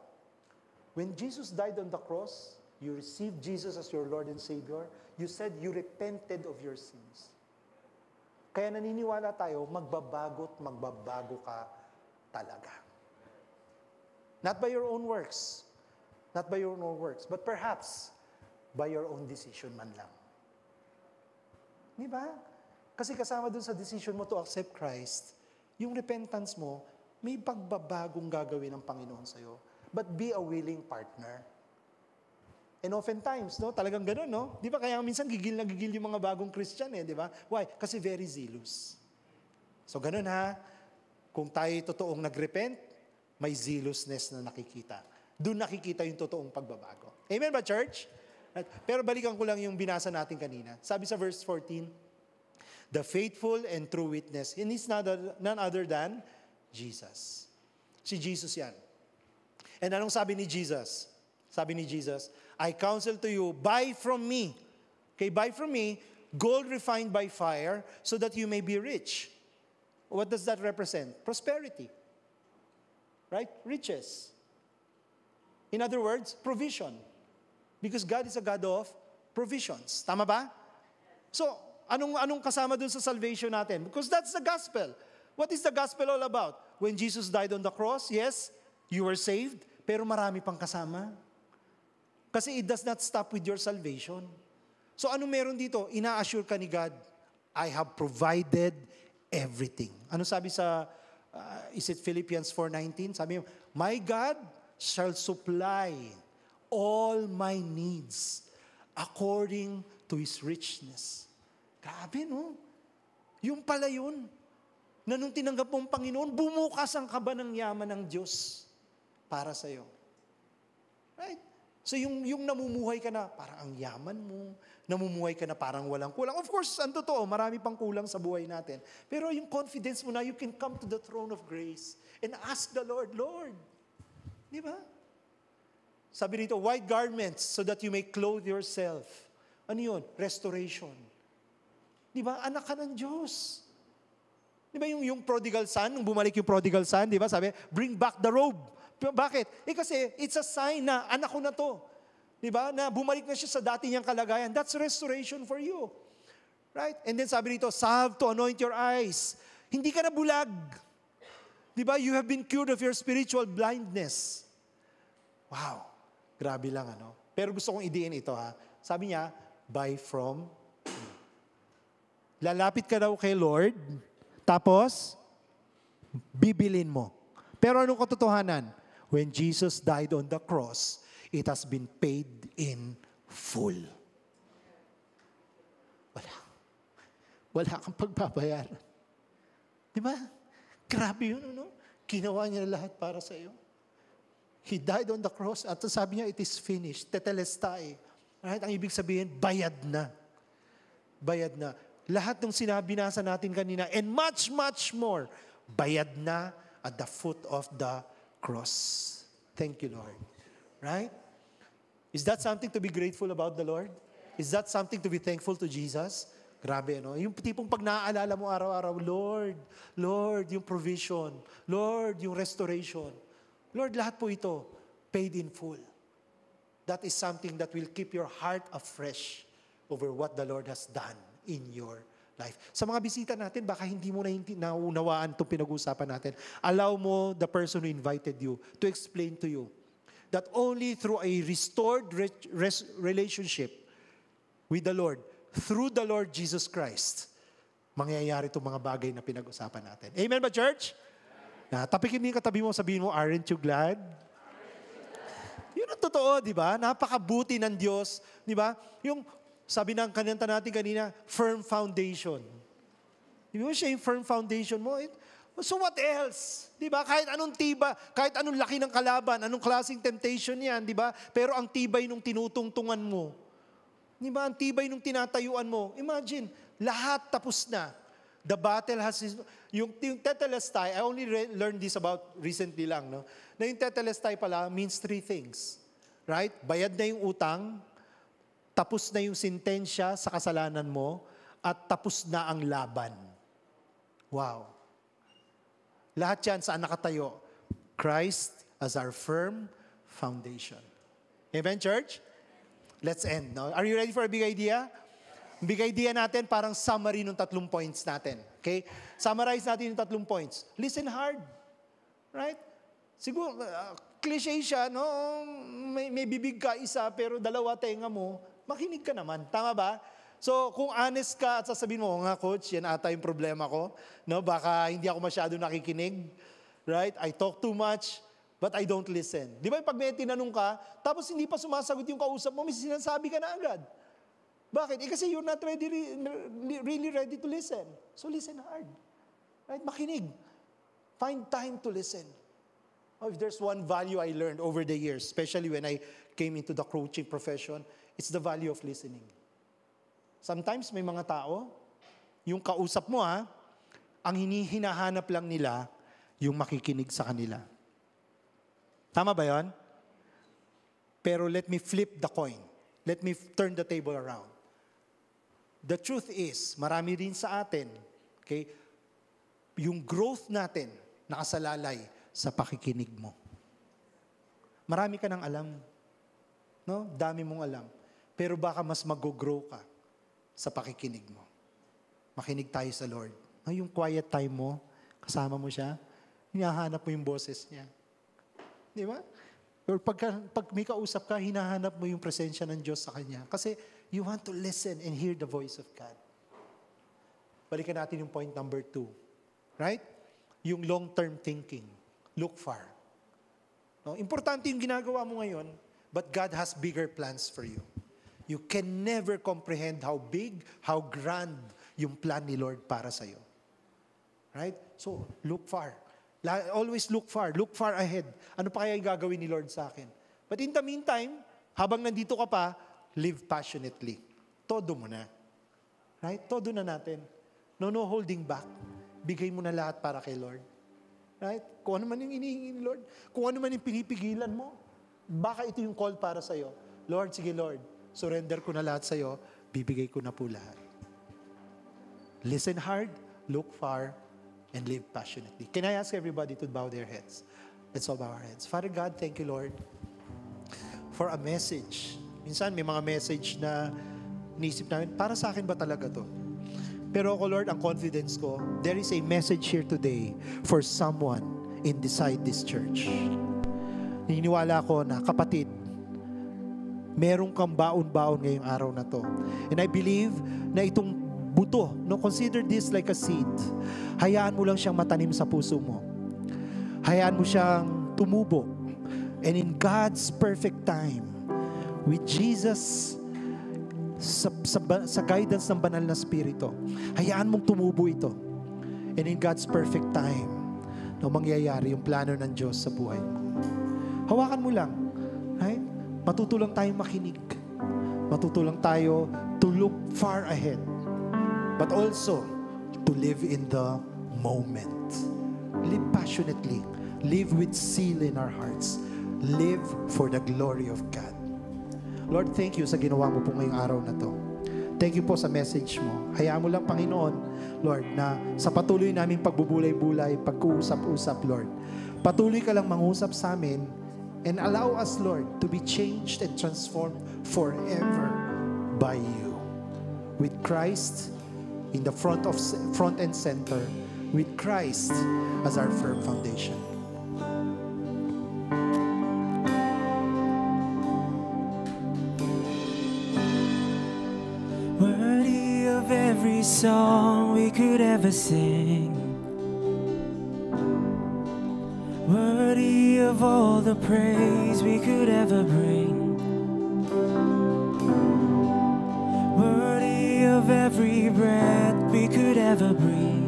E: When Jesus died on the cross, you received Jesus as your Lord and Savior, you said you repented of your sins. Kaya naniniwala tayo, magbabago ka talaga. Not by your own works. Not by your own works. But perhaps, by your own decision man lang. Di ba? Kasi kasama dun sa decision mo to accept Christ, yung repentance mo, may pagbabagong gagawin ng Panginoon sa'yo. But be a willing partner. And oftentimes, no, talagang gano'n, no? Di ba kaya minsan gigil na gigil yung mga bagong Christian, di ba? Why? Kasi very zealous. So gano'n ha, kung tayo totoong nagrepent, may zealousness na nakikita. Doon nakikita yung totoong pagbabago. Amen ba, church? Pero balikan ko lang yung binasa natin kanina. Sabi sa verse 14, the faithful and true witness, and he's none other than Jesus. Si Jesus yan. And anong sabi ni Jesus? Sabi ni Jesus, I counsel to you, buy from me. Okay, buy from me, gold refined by fire, so that you may be rich. What does that represent? Prosperity. Right? Riches. In other words, provision. Because God is a God of provisions. Tama ba? So, anong kasama dun sa salvation natin? Because that's the gospel. What is the gospel all about? When Jesus died on the cross, yes, you were saved, pero marami pang kasama. Kasi it does not stop with your salvation. So, anong meron dito? Ina-assure ka ni God, I have provided everything. Ano sabi sa, is it Philippians 4:19? Sabi mo, my God shall supply all my needs according to His richness. Grabe, no? Yung pala yun, na nung tinanggap mong Panginoon, bumukas ang kaba ng yaman ng Diyos para sa'yo. Right? So yung namumuhay ka na, parang ang yaman mo, namumuhay ka na parang walang kulang. Of course, ang totoo, marami pang kulang sa buhay natin. Pero yung confidence mo na, you can come to the throne of grace and ask the Lord, Lord, di ba? Sabi rito, white garments so that you may clothe yourself. Ano yun? Restoration. Di ba? Anak ka ng Diyos. Di ba yung prodigal son, nung bumalik yung prodigal son, di ba? Sabi, bring back the robe. Bakit? Kasi it's a sign na anak ko na to. Di ba? Na bumalik na siya sa dati niyang kalagayan. That's restoration for you. Right? And then sabi rito, salve to anoint your eyes. Hindi ka na bulag. Di ba? You have been cured of your spiritual blindness. Wow. Grabe lang, ano? Pero gusto kong idiin ito, ha? Sabi niya, buy from me. Lalapit ka daw kay Lord, tapos, bibilin mo. Pero anong katotohanan? When Jesus died on the cross, it has been paid in full. Wala kang pagbabayaran. Di ba? Grabe yun, ano? Ginawa niya lahat para sa iyo. He died on the cross at sabi niya, it is finished. Tetelestai. Right? Ang ibig sabihin, bayad na. Bayad na. Lahat ng sinabi nasa natin kanina, and much, much more, bayad na at the foot of the cross. Thank you, Lord. Right? Is that something to be grateful about the Lord? Is that something to be thankful to Jesus? Grabe, no? Yung tipong pag naaalala mo araw-araw, Lord, Lord, yung provision, Lord, yung restoration. Lord, lahat po ito, paid in full. That is something that will keep your heart afresh over what the Lord has done in your life. Sa mga bisita natin, baka hindi mo na naunawaan itong pinag-uusapan natin. Allow mo the person who invited you to explain to you that only through a restored relationship with the Lord, through the Lord Jesus Christ, mangyayari itong mga bagay na pinag-usapan natin. Amen ba, church? Tapikin mo yung katabi mo, sabihin mo, aren't you glad? Yun ang totoo, di ba? Napakabuti ng Diyos, di ba? Yung sabi ng kananta natin kanina, firm foundation. Di ba siya yung firm foundation mo? So what else? Di ba? Kahit anong tiba, kahit anong laki ng kalaban, anong klaseng temptation yan, di ba? Pero ang tibay nung tinutungtungan mo. Di ba? Ang tibay nung tinatayuan mo. Imagine, lahat tapos na. The battle has, yung tetelestai, I only learned this about recently lang, no? Na yung tetelestai pala means 3 things. Right? Bayad na yung utang, tapos na yung sentensya sa kasalanan mo, at tapos na ang laban. Wow. Lahat yan saan nakatayo? Christ as our firm foundation. Amen, church? Let's end. No? Are you ready for a big idea? Big idea natin, parang summary ng 3 points natin. Okay? Summarize natin yung 3 points. Listen hard. Right? Siguro, cliche siya, no? May bibig ka isa, pero dalawa tenga mo, makinig ka naman. Tama ba? So, kung honest ka at sasabihin mo, nga coach, yan ata yung problema ko. No? Baka hindi ako masyado nakikinig. Right? I talk too much, but I don't listen. Di ba pag may tinanong ka, tapos hindi pa sumasagot yung kausap mo, may sinasabi ka na agad. Bakit? Kasi you're not really ready to listen. So listen hard. Right? Makinig. Find time to listen. Oh, if there's one value I learned over the years, especially when I came into the coaching profession, it's the value of listening. Sometimes may mga tao, yung kausap mo ang hinahanap lang nila, yung makikinig sa kanila. Tama ba yun? Pero let me flip the coin. Let me turn the table around. The truth is, marami rin sa atin, okay, yung growth natin nakasalalay sa pakikinig mo. Marami ka nang alam. No? Dami mong alam. Pero baka mas mag-grow ka sa pakikinig mo. Makinig tayo sa Lord. No, yung quiet time mo, kasama mo siya, hinahanap mo yung boses niya. Di ba? Or pag may kausap ka, hinahanap mo yung presensya ng Diyos sa Kanya. Kasi you want to listen and hear the voice of God. Balikan natin yung point number 2. Right? Yung long-term thinking. Look far. No? Importante yung ginagawa mo ngayon, but God has bigger plans for you. You can never comprehend how big, how grand yung plan ni Lord para sa'yo. Right? So, look far. Always look far. Look far ahead. Ano pa kaya yung gagawin ni Lord sa akin? But in the meantime, habang nandito ka pa, live passionately. Todo mo na. Right? Todo na natin. No holding back. Bigay mo na lahat para kay Lord. Right? Kung ano man yung inihingi ni Lord, kung ano man yung pinipigilan mo, baka ito yung call para sa'yo. Lord, sige Lord, surrender ko na lahat sa'yo, bibigay ko na po lahat. Listen hard, look far, and live passionately. Can I ask everybody to bow their heads? Let's all bow our heads. Father God, thank you Lord for a message. Minsan may mga message na nisip namin, para sa akin ba talaga to? Pero ako Lord, ang confidence ko, there is a message here today for someone inside this church. Naniniwala ko na kapatid, merong kang baon-baon ngayong araw na to. And I believe na itong buto, no, consider this like a seed. Hayaan mo lang siyang matanim sa puso mo. Hayaan mo siyang tumubo. And in God's perfect time, with Jesus sa guidance ng banal na spirito, hayaan mong tumubo ito. And in God's perfect time, no, mangyayari yung plano ng Diyos sa buhay mo. Hawakan mo lang. Right? Matutulang tayong makinig. Matutulang tayo to look far ahead. But also, to live in the moment. Live passionately. Live with zeal in our hearts. Live for the glory of God. Lord, thank you sa ginawa mo po ngayong araw na to. Thank you po sa message mo. Hayaan mo lang, Panginoon, Lord, na sa patuloy naming pagbubulay-bulay, pagkuusap-usap, Lord, patuloy ka lang mangusap sa amin and allow us, Lord, to be changed and transformed forever by you. With Christ in the front and center, with Christ as our firm foundation.
C: Worthy of every song we could ever sing, worthy of all the praise we could ever bring, worthy of every breath we could ever breathe.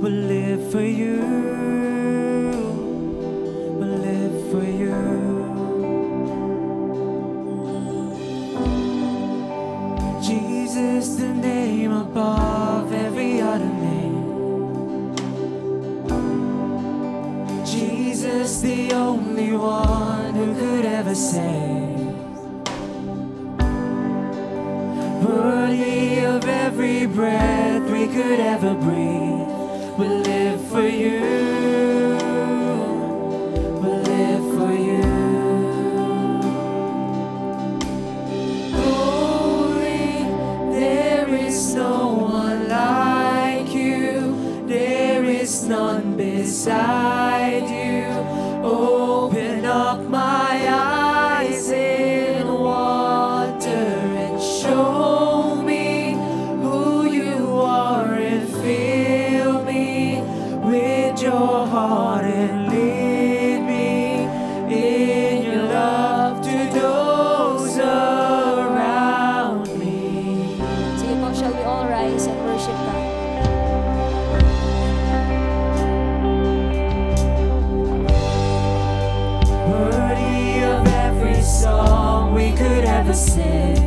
C: We'll live for you, we'll live for you. Jesus, the name above every other name. Jesus, the only one who could ever save. Worthy of every breath we could ever breathe. We'll live for you. We'll live for you. No one like you, there is none beside you. Open
B: up my eyes in wonder and show me who you are and fill me with your heart and lead me in your love to those around me.
A: Sige po, shall we all rise and worship God?
B: Worthy of every song we could ever sing,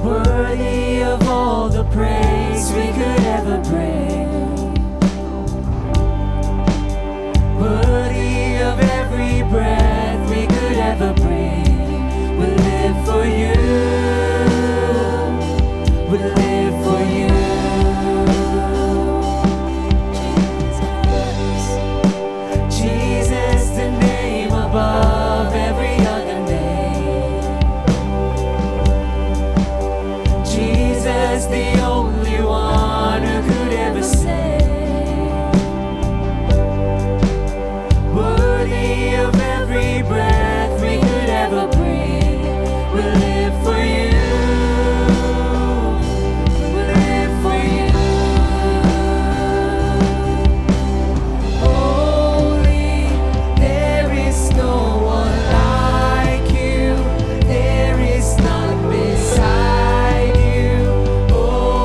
B: worthy of all the praise we could ever bring, worthy of every breath we could ever breathe. We live for you, we live for you. Jesus, the name above every other name. Jesus, the only one who could ever save. Worthy of every breath we could ever breathe. We live for you. We live for you. Holy, there is no one like you. There is none beside you. Oh,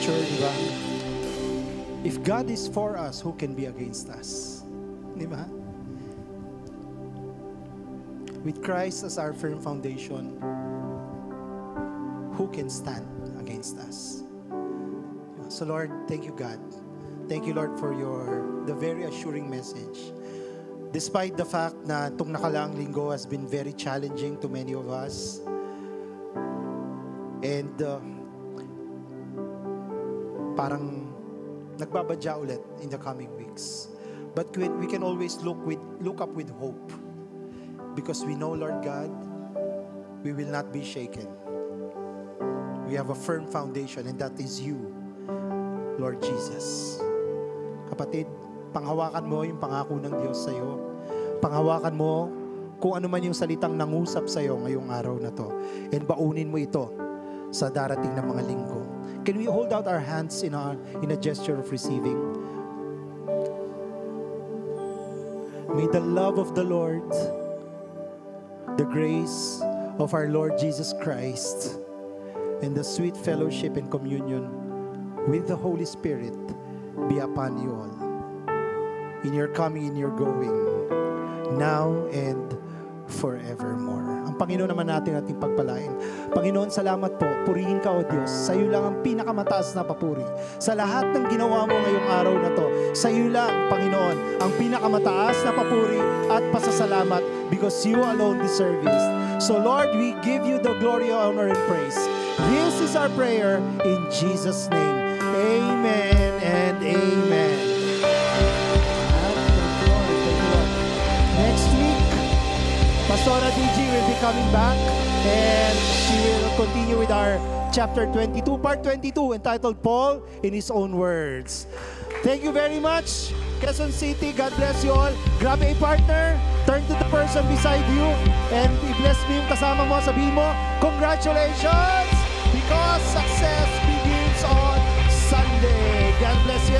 E: scripture, di ba? If God is for us, who can be against us? Di ba? With Christ as our firm foundation, who can stand against us? So Lord, thank you, God. Thank you, Lord, for the very assuring message. Despite the fact na itong nakalaang linggo has been very challenging to many of us, and parang nagbabadya ulit in the coming weeks. But we can always look up with hope, because we know, Lord God, we will not be shaken. We have a firm foundation, and that is you, Lord Jesus. Kapatid, panghawakan mo yung pangako ng Diyos sa'yo. Panghawakan mo kung ano man yung salitang nangusap sa'yo ngayong araw na to. And baunin mo ito sa darating na mga linggo. Can we hold out our hands in a gesture of receiving? May the love of the Lord, the grace of our Lord Jesus Christ, and the sweet fellowship and communion with the Holy Spirit be upon you all, in your coming, in your going, now and forevermore. Ang Panginoon naman natin ating pagpalain. Panginoon, salamat po. Purihin ka, O Diyos. Sa iyo lang ang pinakamataas na papuri. Sa lahat ng ginawa mo ngayong araw na to, sa iyo lang, Panginoon, ang pinakamataas na papuri at pasasalamat, because you alone deserve it. So Lord, we give you the glory, honor, and praise. This is our prayer in Jesus' name. Amen and amen. Next week, Pastora DG will be coming back, and she will continue with our chapter 22, part 22, entitled Paul in His Own Words. Thank you very much, Quezon City. God bless you all. Grab a partner, turn to the person beside you, and i-bless mo yung kasama mo. Sabihin mo, congratulations, because success begins on Sunday. God bless you.